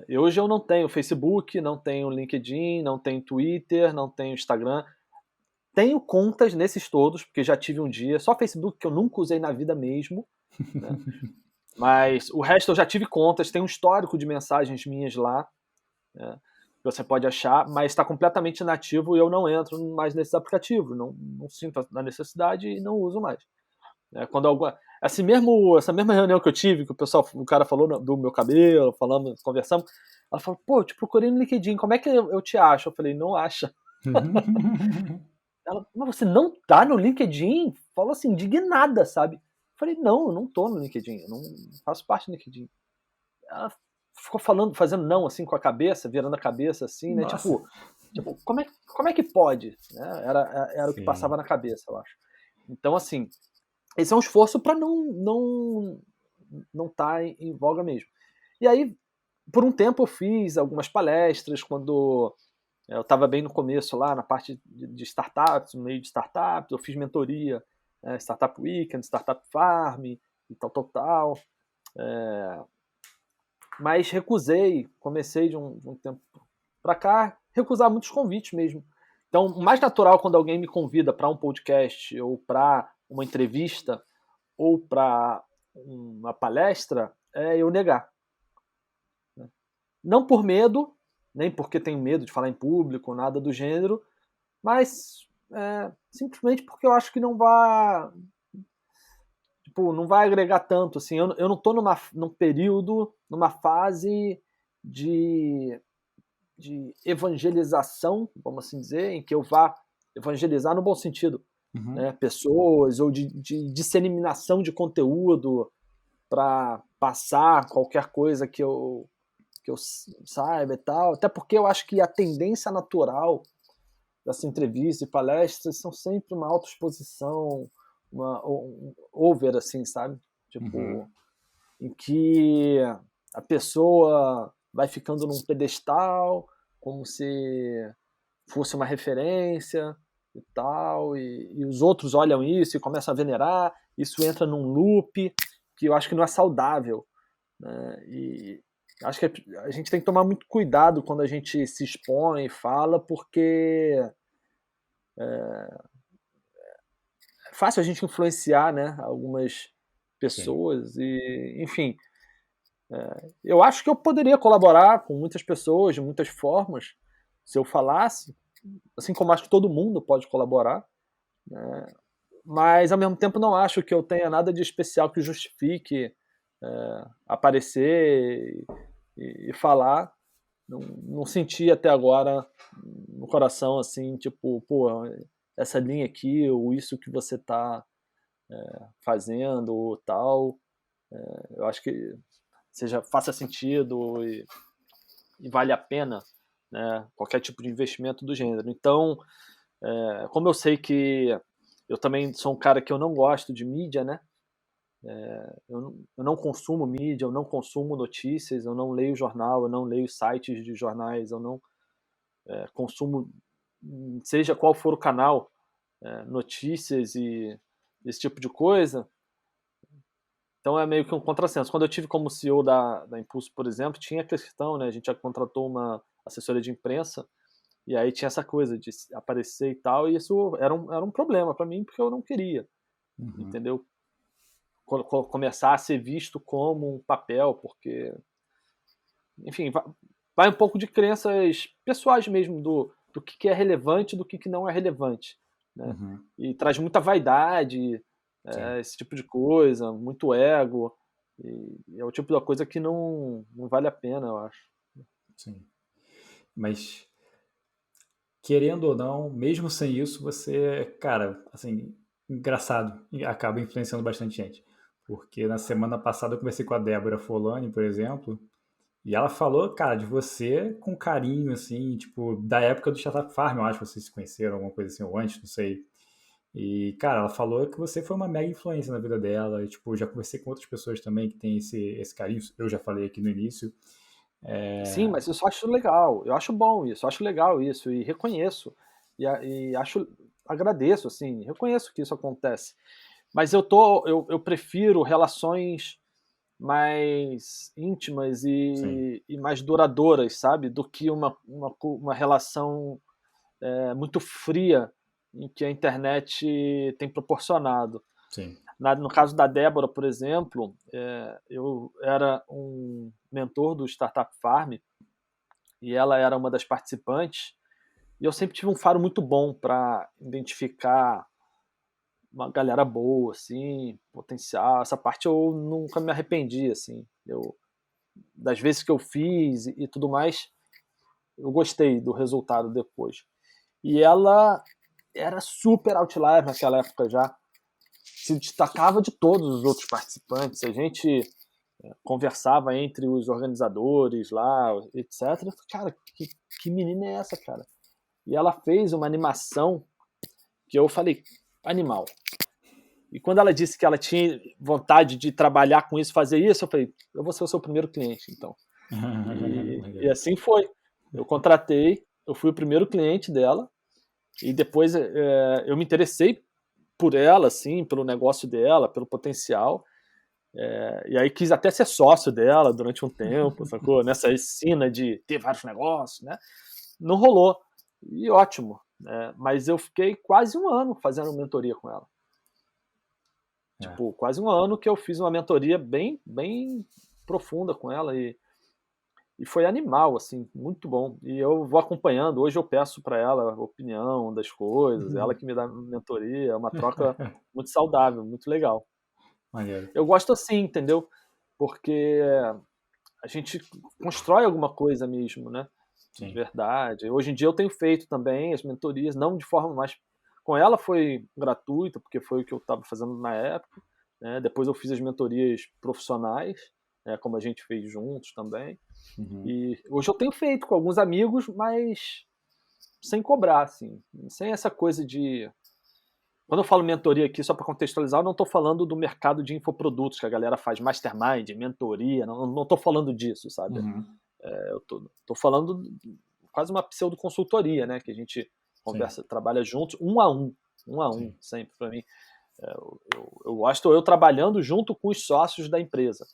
Hoje eu não tenho Facebook, não tenho LinkedIn, não tenho Twitter, não tenho Instagram. Tenho contas nesses todos, porque já tive um dia. Só Facebook que eu nunca usei na vida mesmo. Né? Mas o resto eu já tive contas. Tem um histórico de mensagens minhas lá. Né? Que você pode achar, mas está completamente inativo e eu não entro mais nesses aplicativos. Não sinto a necessidade e não uso mais. Quando essa mesma reunião que eu tive, que o cara falou do meu cabelo, conversamos, ela falou, eu te procurei no LinkedIn, como é que eu te acho? Eu falei, não acha. Ela, mas você não tá no LinkedIn? Falou assim, indignada, sabe? Eu falei, não, eu não tô no LinkedIn, eu não faço parte do LinkedIn. Ela ficou fazendo não, assim, com a cabeça, virando a cabeça, assim, né? Tipo, como é que pode? Né? Era o que passava na cabeça, eu acho. Então, assim, esse é um esforço para não tá em voga mesmo. E aí, por um tempo eu fiz algumas palestras quando eu estava bem no começo lá, na parte de startups, no meio de startups, eu fiz mentoria, Startup Weekend, Startup Farm e tal. Mas recusei, comecei de um tempo para cá, recusar muitos convites mesmo. Então, o mais natural quando alguém me convida para um podcast ou para uma entrevista ou para uma palestra, é eu negar. Não por medo, nem porque tenho medo de falar em público, nada do gênero, mas simplesmente porque eu acho que não vai agregar tanto. Assim, eu não estou num período, numa fase de evangelização, vamos assim dizer, em que eu vá evangelizar no bom sentido, né, pessoas, ou de disseminação de conteúdo para passar qualquer coisa que eu saiba e tal, até porque eu acho que a tendência natural dessa entrevista e palestras são sempre uma autoexposição, over, assim, sabe? Tipo, em que a pessoa vai ficando num pedestal, como se fosse uma referência e tal, e os outros olham isso e começam a venerar, isso entra num loop que eu acho que não é saudável, né? E acho que a gente tem que tomar muito cuidado quando a gente se expõe e fala, porque é fácil a gente influenciar, né, algumas pessoas. E, enfim, eu acho que eu poderia colaborar com muitas pessoas de muitas formas se eu falasse, assim como acho que todo mundo pode colaborar, né? Mas ao mesmo tempo não acho que eu tenha nada de especial que justifique aparecer e falar. Não senti até agora no coração assim, tipo, essa linha aqui, ou isso que você está fazendo, ou tal, eu acho que faça sentido e vale a pena, né, qualquer tipo de investimento do gênero. Então, como eu sei que eu também sou um cara que eu não gosto de mídia, né? Eu não consumo mídia, eu não consumo notícias, eu não leio jornal, eu não leio sites de jornais, eu não consumo, seja qual for o canal, notícias e esse tipo de coisa. Então é meio que um contrassenso. Quando eu tive como CEO da Impulso, por exemplo, tinha a questão, né? A gente já contratou uma assessoria de imprensa E aí tinha essa coisa de aparecer e tal, e isso era um problema para mim, porque eu não queria, Uhum. entendeu? Começar a ser visto como um papel, porque, enfim, vai um pouco de crenças pessoais mesmo, do que é relevante e do que não é relevante, né? Uhum. E traz muita vaidade, Sim, esse tipo de coisa, muito ego, e é o tipo da coisa que não vale a pena, eu acho. sim. Mas, querendo ou não, mesmo sem isso, você, cara, assim, engraçado, e acaba influenciando bastante gente. Porque na semana passada eu conversei com a Débora Folani, por exemplo, e ela falou, cara, de você com carinho, assim, tipo, da época do Startup Farm, eu acho que vocês se conheceram, alguma coisa assim, ou antes, não sei. E, cara, ela falou que você foi uma mega influência na vida dela. E, tipo, já conversei com outras pessoas também que têm esse carinho. Eu já falei aqui no início. Sim, É, mas eu só acho legal, eu acho bom isso, eu acho legal isso, e reconheço, e agradeço, assim, reconheço que isso acontece. Mas eu prefiro relações mais íntimas sim, e mais duradouras, sabe? Do que uma relação muito fria em que a internet tem proporcionado. sim. No caso da Débora, por exemplo, eu era um mentor do Startup Farm e ela era uma das participantes, e eu sempre tive um faro muito bom para identificar uma galera boa, assim, potencial. Essa parte eu nunca me arrependi, assim. Das vezes que eu fiz e tudo mais, eu gostei do resultado depois. E ela era super outlier naquela época já, se destacava de todos os outros participantes. A gente conversava entre os organizadores lá, etc. Cara, que menina é essa, cara? E ela fez uma animação que eu falei, animal. E quando ela disse que ela tinha vontade de trabalhar com isso, fazer isso, eu falei, eu vou ser o seu primeiro cliente, então. E Legal. assim foi. Eu contratei, eu fui o primeiro cliente dela, e depois eu me interessei por ela, assim, pelo negócio dela, pelo potencial. E aí quis até ser sócio dela durante um tempo, sacou? Nessa sina de ter vários negócios, né? Não rolou. E ótimo. Né? Mas eu fiquei quase um ano fazendo mentoria com ela. É. Tipo, quase um ano que eu fiz uma mentoria bem, bem profunda com ela e foi animal, assim, muito bom. E eu vou acompanhando. Hoje eu peço para ela a opinião das coisas, ela que me dá mentoria, é uma troca muito saudável, muito legal. Maneiro. Eu gosto assim, entendeu? Porque a gente constrói alguma coisa mesmo, né? De Sim. verdade. Hoje em dia eu tenho feito também as mentorias, não de forma mais. Com ela foi gratuita, porque foi o que eu estava fazendo na época. Né? Depois eu fiz as mentorias profissionais, né? Como a gente fez juntos também. Uhum. E hoje eu tenho feito com alguns amigos, mas sem cobrar, assim. Sem essa coisa de. Quando eu falo mentoria aqui, só para contextualizar, eu não estou falando do mercado de infoprodutos, que a galera faz mastermind, mentoria, não estou falando disso, sabe? Uhum. Eu tô falando quase uma pseudo-consultoria, né? Que a gente Sim. conversa, trabalha juntos, um a um, Sim. sempre para mim. Eu gosto eu trabalhando junto com os sócios da empresa,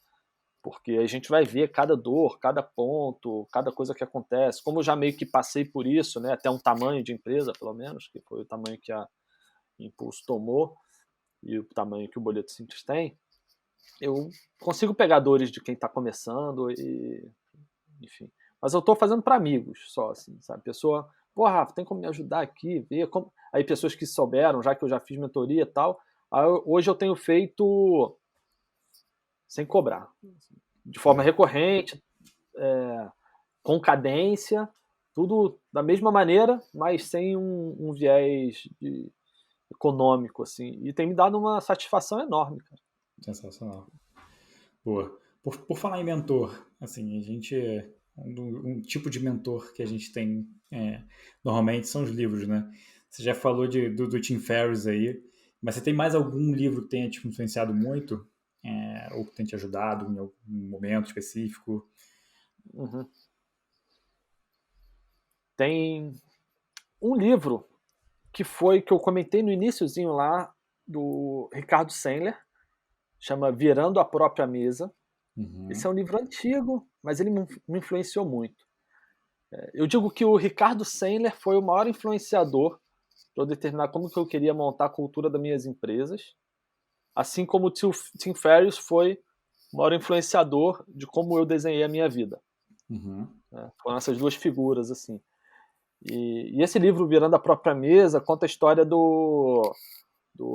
porque a gente vai ver cada dor, cada ponto, cada coisa que acontece. Como eu já meio que passei por isso, né? Até um tamanho de empresa, pelo menos, que foi o tamanho que a Impulso tomou e o tamanho que o Boleto Simples tem, eu consigo pegar dores de quem está começando e, enfim. Mas eu tô fazendo para amigos só, assim, sabe? Pessoa, pô, Rafa, tem como me ajudar aqui? Ver como. Aí pessoas que souberam, já que eu já fiz mentoria e tal. Aí, hoje eu tenho feito sem cobrar, de forma Legal. recorrente, com cadência, tudo da mesma maneira, mas sem um viés econômico, assim. E tem me dado uma satisfação enorme, cara. Sensacional. Boa. Por falar em mentor, assim, a gente. Um tipo de mentor que a gente tem normalmente são os livros, né? Você já falou do Tim Ferriss aí, mas você tem mais algum livro que tenha te influenciado muito? Ou que tenha te ajudado em algum momento específico? Uhum. Tem um livro que eu comentei no iníciozinho lá, do Ricardo Sandler, chama Virando a Própria Mesa. Esse Uhum. é um livro antigo, mas ele me influenciou muito. Eu digo que o Ricardo Sandler foi o maior influenciador para eu determinar como que eu queria montar a cultura das minhas empresas, assim como o Tim Ferriss foi o maior influenciador de como eu desenhei a minha vida. Uhum. Foram essas duas figuras, assim. E esse livro, Virando a Própria Mesa, conta a história do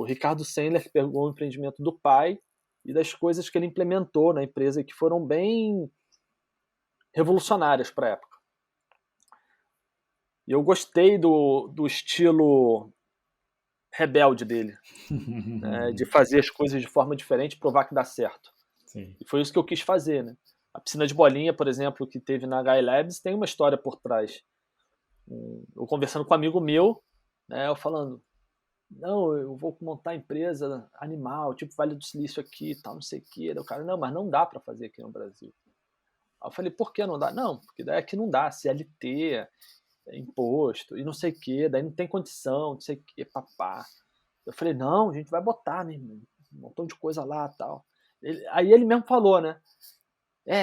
Ricardo Sandler, que pegou o empreendimento do pai e das coisas que ele implementou na empresa que foram bem revolucionárias para a época. E eu gostei do estilo rebelde dele, né, de fazer as coisas de forma diferente e provar que dá certo. Sim. E foi isso que eu quis fazer, né? A piscina de bolinha, por exemplo, que teve na Gaia Labs, tem uma história por trás. Eu conversando com um amigo meu, né, eu falando, não, eu vou montar empresa animal, tipo Vale do Silício aqui e tal, não sei o que. O cara, não, mas não dá para fazer aqui no Brasil. Aí eu falei, por que não dá? Não, porque daí aqui não dá, CLT, imposto, e não sei o que, daí não tem condição, não sei o que, papá. Eu falei, não, a gente vai botar, né, um montão de coisa lá e tal. Aí ele mesmo falou, né,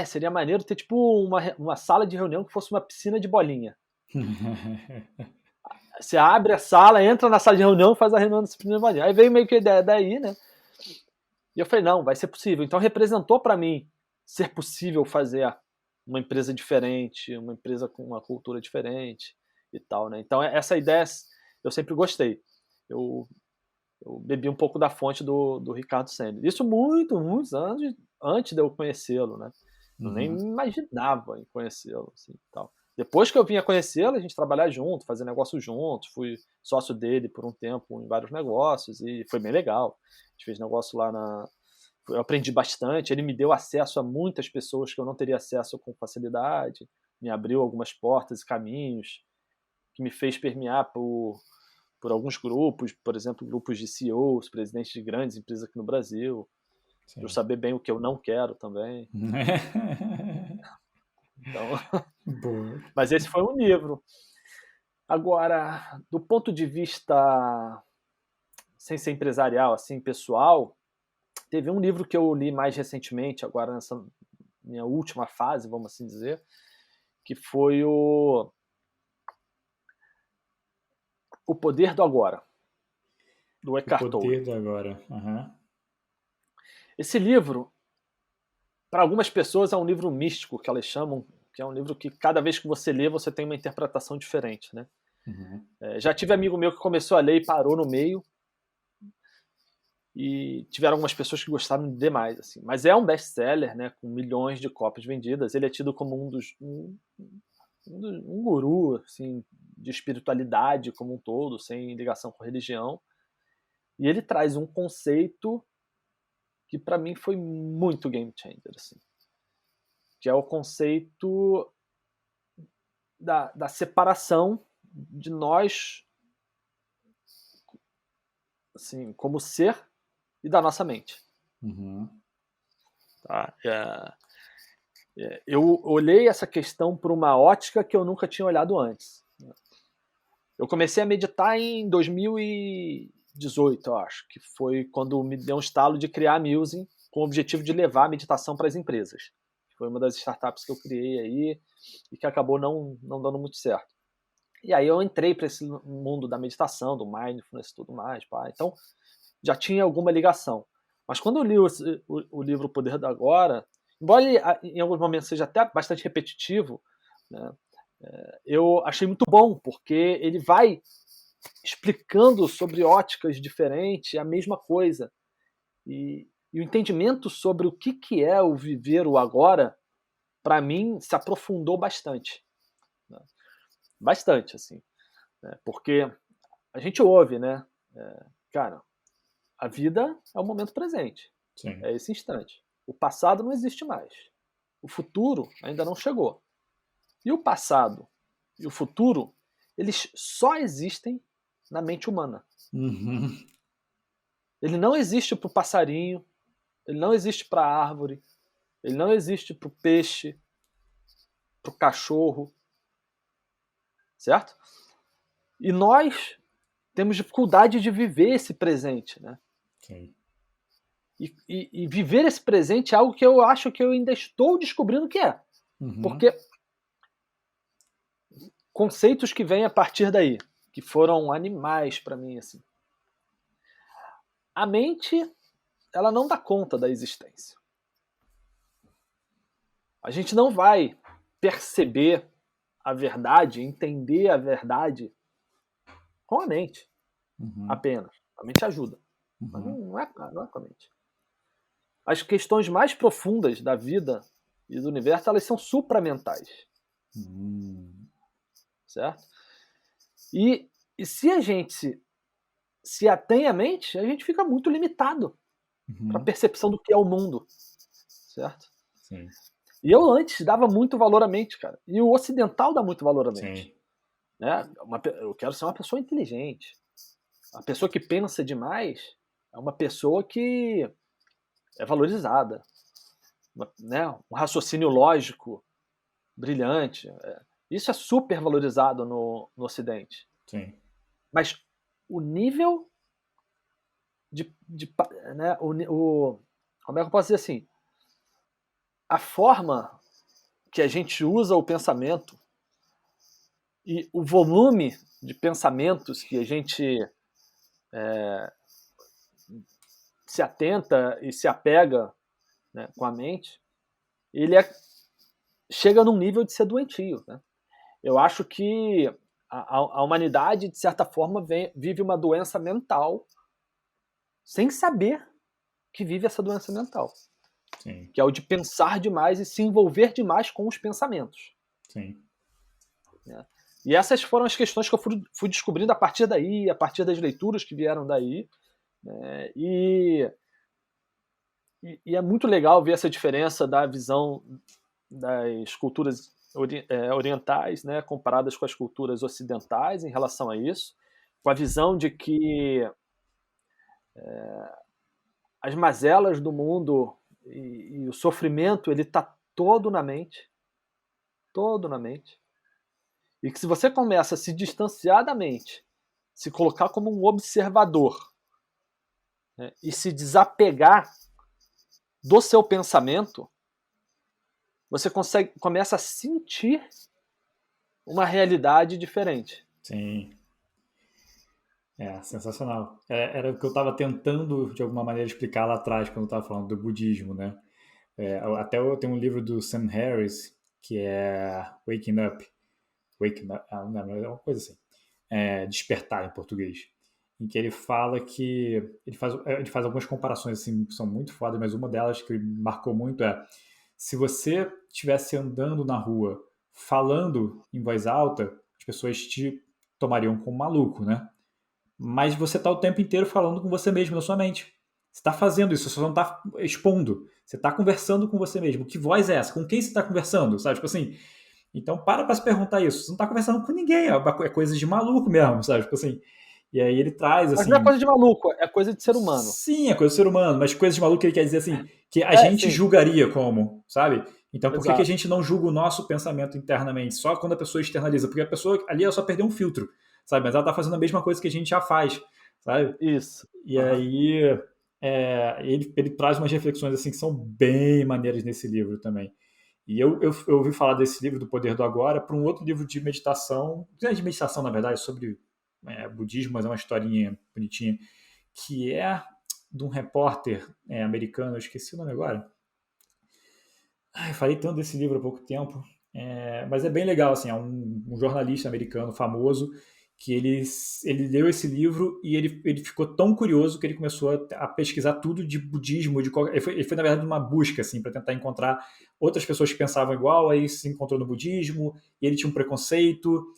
seria maneiro ter tipo uma sala de reunião que fosse uma piscina de bolinha. Você abre a sala, entra na sala de reunião e faz a reunião dessa piscina de bolinha. Aí veio meio que a ideia daí, né, e eu falei, não, vai ser possível. Então representou para mim ser possível fazer uma empresa diferente, uma empresa com uma cultura diferente e tal, né? Então essa ideia eu sempre gostei. Eu bebi um pouco da fonte do Ricardo Sandler. Isso muitos anos antes de eu conhecê-lo, né? Eu nem imaginava em conhecê-lo, assim, tal. Depois que eu vim a conhecê-lo, a gente trabalhar junto, fazer negócio juntos, fui sócio dele por um tempo em vários negócios e foi bem legal. A gente fez negócio lá eu aprendi bastante, ele me deu acesso a muitas pessoas que eu não teria acesso com facilidade, me abriu algumas portas e caminhos, que me fez permear por alguns grupos, por exemplo, grupos de CEOs, presidentes de grandes empresas aqui no Brasil, para eu saber bem o que eu não quero também. Então, Boa. mas esse foi um livro. Agora, do ponto de vista sem ser empresarial, assim, pessoal, teve um livro que eu li mais recentemente, agora nessa minha última fase, vamos assim dizer, que foi o Poder do Agora, do O Eckhart Tolle. Poder do Agora. Uhum. Esse livro, para algumas pessoas, é um livro místico, que elas chamam, que é um livro que cada vez que você lê, você tem uma interpretação diferente, né? Uhum. Já tive amigo meu que começou a ler e parou no meio, e tiveram algumas pessoas que gostaram demais, assim. Mas é um best-seller, né, com milhões de cópias vendidas. Ele é tido como um guru, assim, de espiritualidade como um todo, sem ligação com religião. E ele traz um conceito que para mim foi muito game changer, assim, que é o conceito da separação de nós, assim, como ser e da nossa mente. Uhum. Tá? Eu olhei essa questão por uma ótica que eu nunca tinha olhado antes. Eu comecei a meditar em 2018, eu acho, que foi quando me deu um estalo de criar a Musing com o objetivo de levar a meditação para as empresas. Foi uma das startups que eu criei aí e que acabou não dando muito certo. E aí eu entrei para esse mundo da meditação, do mindfulness e tudo mais. Pá. Então, já tinha alguma ligação. Mas quando eu li o livro O Poder do Agora, embora ele em alguns momentos seja até bastante repetitivo, né, eu achei muito bom, porque ele vai explicando sobre óticas diferentes a mesma coisa. E o entendimento sobre o que é o viver o agora, para mim, se aprofundou bastante. Né? Bastante, assim. Né? Porque a gente ouve, né? Cara, a vida é o momento presente. Sim. É esse instante. O passado não existe mais. O futuro ainda não chegou. E o passado e o futuro, eles só existem na mente humana. Uhum. Ele não existe para o passarinho, ele não existe para a árvore, ele não existe para o peixe, para o cachorro, certo? E nós temos dificuldade de viver esse presente, né? Sim. E viver esse presente é algo que eu acho que eu ainda estou descobrindo o que é. Uhum. Porque conceitos que vêm a partir daí, que foram animais para mim, assim. A mente, ela não dá conta da existência. A gente não vai perceber a verdade, entender a verdade com a mente apenas. A mente ajuda, mas não é com a mente. As questões mais profundas da vida e do universo, elas são supramentais. Certo? E se a gente se atém à mente, a gente fica muito limitado para a percepção do que é o mundo. Certo? Sim. E eu antes dava muito valor à mente, cara. E o ocidental dá muito valor à mente. Sim. Né? Eu quero ser uma pessoa inteligente. A pessoa que pensa demais é uma pessoa que é valorizada. Né? Um raciocínio lógico brilhante. Isso é super valorizado no Ocidente. Sim. Mas o nível né, como é que eu posso dizer assim? A forma que a gente usa o pensamento e o volume de pensamentos que a gente se atenta e se apega, né, com a mente, ele chega num nível de ser doentio. Né? Eu acho que a humanidade, de certa forma, vive uma doença mental sem saber que vive essa doença mental. Sim. Que é o de pensar demais e se envolver demais com os pensamentos. Sim. Né? E essas foram as questões que eu fui descobrindo a partir daí, a partir das leituras que vieram daí. Né? E é muito legal ver essa diferença da visão das culturas orientais, né, comparadas com as culturas ocidentais em relação a isso, com a visão de que as mazelas do mundo e o sofrimento, ele está todo na mente, e que se você começa a se distanciar da mente, se colocar como um observador, né, e se desapegar do seu pensamento, você começa a sentir uma realidade diferente. Sim. Sensacional. Era o que eu estava tentando, de alguma maneira, explicar lá atrás, quando eu estava falando do budismo, né? Até eu tenho um livro do Sam Harris, que é Waking Up. Não, é uma coisa assim. Despertar em português. Em que ele fala que... Ele faz algumas comparações, assim, que são muito fodas, mas uma delas que me marcou muito é: se você estivesse andando na rua, falando em voz alta, as pessoas te tomariam como maluco, né? Mas você está o tempo inteiro falando com você mesmo na sua mente. Você está fazendo isso, você só não está expondo. Você está conversando com você mesmo. Que voz é essa? Com quem você está conversando? Sabe? Tipo assim. Então para se perguntar isso. Você não está conversando com ninguém. É coisa de maluco mesmo, sabe? Tipo assim. E aí ele traz Mas não é assim. coisa de maluco, é coisa de ser humano. Sim, é coisa do ser humano, mas coisa de maluco ele quer dizer assim, que a gente sim. julgaria como, sabe? Então por que Exato. a gente não julga o nosso pensamento internamente? Só quando a pessoa externaliza. Porque a pessoa ali ela só perdeu um filtro, sabe? Mas ela tá fazendo a mesma coisa que a gente já faz, sabe? Isso. E aí ele traz umas reflexões assim que são bem maneiras nesse livro também. E eu ouvi falar desse livro, do Poder do Agora, para um outro livro de meditação, não é de meditação, na verdade, sobre budismo, mas é uma historinha bonitinha, que é de um repórter americano, eu esqueci o nome agora. Eu falei tanto desse livro há pouco tempo, mas é bem legal, assim, é um jornalista americano famoso que ele leu esse livro e ele ficou tão curioso que ele começou a pesquisar tudo de budismo, ele foi na verdade uma busca, assim, para tentar encontrar outras pessoas que pensavam igual, aí se encontrou no budismo, e ele tinha um preconceito,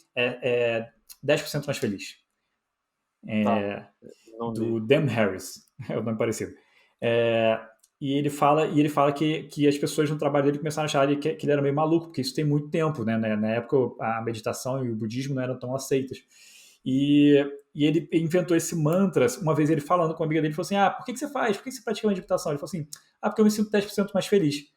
10% mais feliz. Do Dan Harris, é o nome parecido. E ele fala que as pessoas no trabalho dele começaram a achar que ele era meio maluco, porque isso tem muito tempo, né? Na época a meditação e o budismo não eram tão aceitas. E ele inventou esse mantra, uma vez ele falando com uma amiga dele, ele falou assim: por que você faz? Por que você pratica meditação? Ele falou assim: porque eu me sinto 10% mais feliz.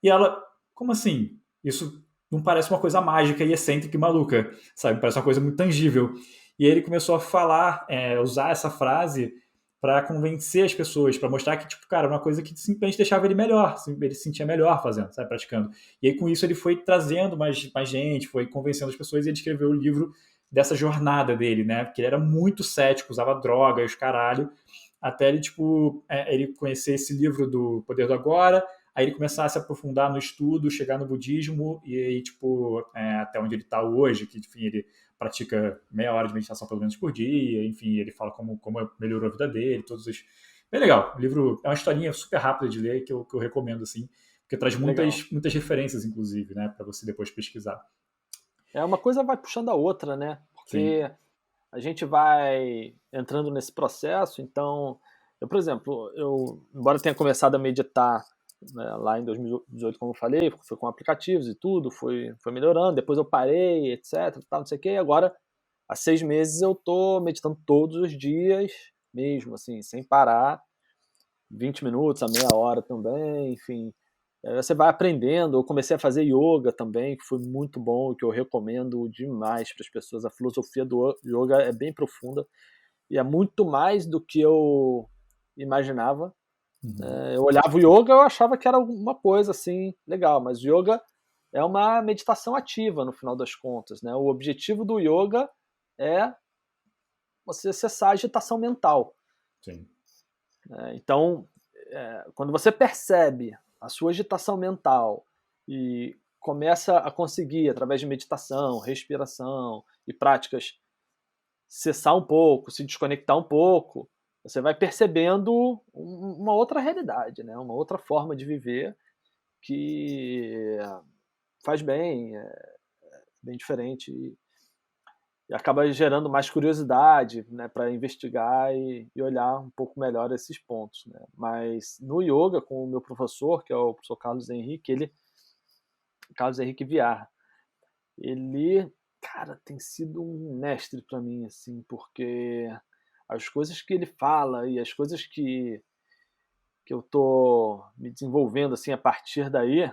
E ela: como assim? Isso não parece uma coisa mágica e excêntrica e maluca, sabe? Parece uma coisa muito tangível. E ele começou a falar, usar essa frase para convencer as pessoas, para mostrar que, tipo, cara, uma coisa que simplesmente deixava ele melhor, ele se sentia melhor fazendo, sabe, praticando. E aí, com isso, ele foi trazendo mais gente, foi convencendo as pessoas, e ele escreveu o livro dessa jornada dele, né, porque ele era muito cético, usava drogas, caralho, até ele, tipo, ele conhecer esse livro do Poder do Agora, aí ele começar a se aprofundar no estudo, chegar no budismo, e aí, tipo, até onde ele está hoje, que, enfim, ele pratica meia hora de meditação pelo menos por dia, enfim, ele fala como melhorou a vida dele, todos os... Bem legal, o livro é uma historinha super rápida de ler, que eu recomendo, assim, porque traz muitas referências, inclusive, né, para você depois pesquisar. Uma coisa vai puxando a outra, né, porque sim, a gente vai entrando nesse processo, então, por exemplo, embora tenha começado a meditar, né, lá em 2018, como eu falei, foi com aplicativos e tudo, foi melhorando, depois eu parei, etc, tal, não sei o que, e agora, há 6 meses eu tô meditando todos os dias, mesmo, assim, sem parar, 20 minutos, a meia hora também, enfim, você vai aprendendo. Eu comecei a fazer yoga também, que foi muito bom, que eu recomendo demais para as pessoas. A filosofia do yoga é bem profunda e é muito mais do que eu imaginava. Eu olhava o yoga, eu achava que era alguma coisa assim legal, mas o yoga é uma meditação ativa no final das contas, né? O objetivo do yoga é você cessar a agitação mental. Sim. Então, quando você percebe a sua agitação mental e começa a conseguir, através de meditação, respiração e práticas, cessar um pouco, se desconectar um pouco, você vai percebendo uma outra realidade, né? Uma outra forma de viver que faz bem, é bem diferente e acaba gerando mais curiosidade, né, para investigar e olhar um pouco melhor esses pontos, né? Mas no yoga, com o meu professor, que é o professor Carlos Henrique Viar, ele, cara, tem sido um mestre para mim, assim, porque as coisas que ele fala e as coisas que eu tô me desenvolvendo, assim, a partir daí,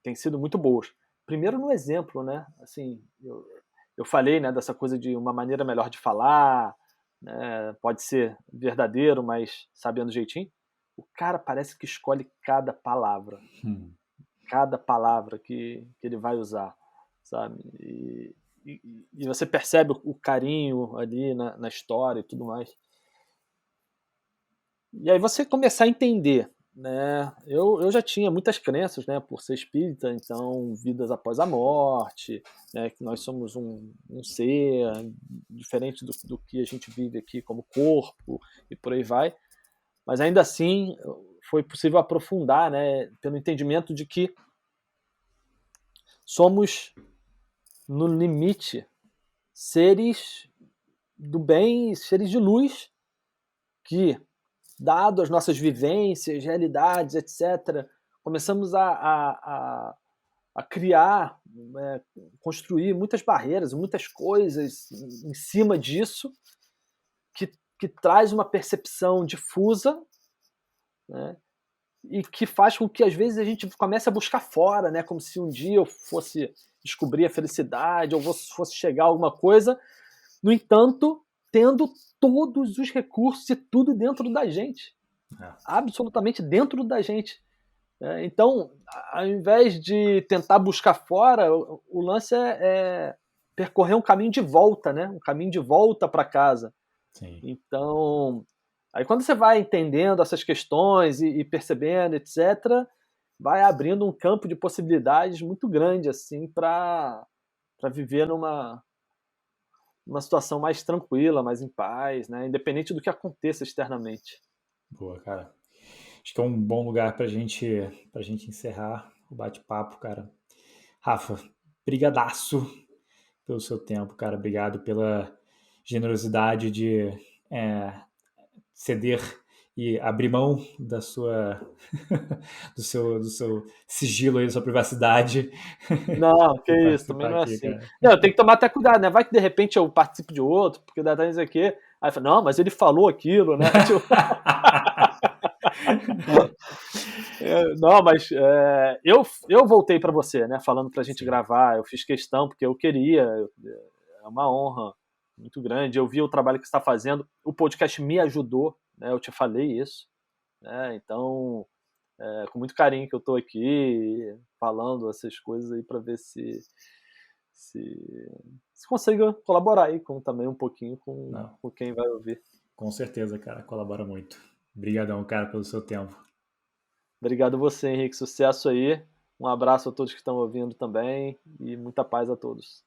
tem sido muito boas. Primeiro no exemplo, né? Assim, eu falei, né, dessa coisa de uma maneira melhor de falar, né, pode ser verdadeiro, mas sabendo jeitinho. O cara parece que escolhe cada palavra que ele vai usar, sabe? E você percebe o carinho ali na história e tudo mais. E aí você começar a entender, né? Eu já tinha muitas crenças, né, por ser espírita, então vidas após a morte, né, que nós somos um ser diferente do que a gente vive aqui como corpo e por aí vai, mas ainda assim foi possível aprofundar, né, pelo entendimento de que somos, no limite, seres do bem, seres de luz, que, dado as nossas vivências, realidades, etc., começamos a criar, construir muitas barreiras, muitas coisas em cima disso, que traz uma percepção difusa, né, e que faz com que, às vezes, a gente comece a buscar fora, né, como se um dia eu fosse descobrir a felicidade ou fosse chegar a alguma coisa, no entanto, tendo todos os recursos e tudo dentro da gente. Absolutamente dentro da gente. Então, ao invés de tentar buscar fora, o lance é percorrer um caminho de volta, né? Um caminho de volta para casa. Sim. Então, aí quando você vai entendendo essas questões e percebendo, etc., vai abrindo um campo de possibilidades muito grande, assim, para viver numa situação mais tranquila, mais em paz, né? Independente do que aconteça externamente. Boa, cara. Acho que é um bom lugar pra gente encerrar o bate-papo, cara. Rafa, brigadaço pelo seu tempo, cara. Obrigado pela generosidade de ceder e abrir mão da sua do seu sigilo aí, da sua privacidade. Não, que isso, também não é aqui, assim. cara. Não, eu tenho que tomar até cuidado, né? Vai que de repente eu participo de outro, porque dá isso aqui. Aí fala, não, mas ele falou aquilo, né? Não, mas eu voltei para você, né? Falando pra gente gravar, eu fiz questão, porque eu queria, é uma honra muito grande. Eu vi o trabalho que você está fazendo. O podcast me ajudou, né? Eu te falei isso, né? Então, com muito carinho que eu estou aqui falando essas coisas aí para ver se consigo colaborar aí também um pouquinho Não, com quem vai ouvir. com certeza, cara, colabora muito. Obrigadão, cara, pelo seu tempo. Obrigado a você, Henrique. Sucesso aí. Um abraço a todos que estão ouvindo também e muita paz a todos.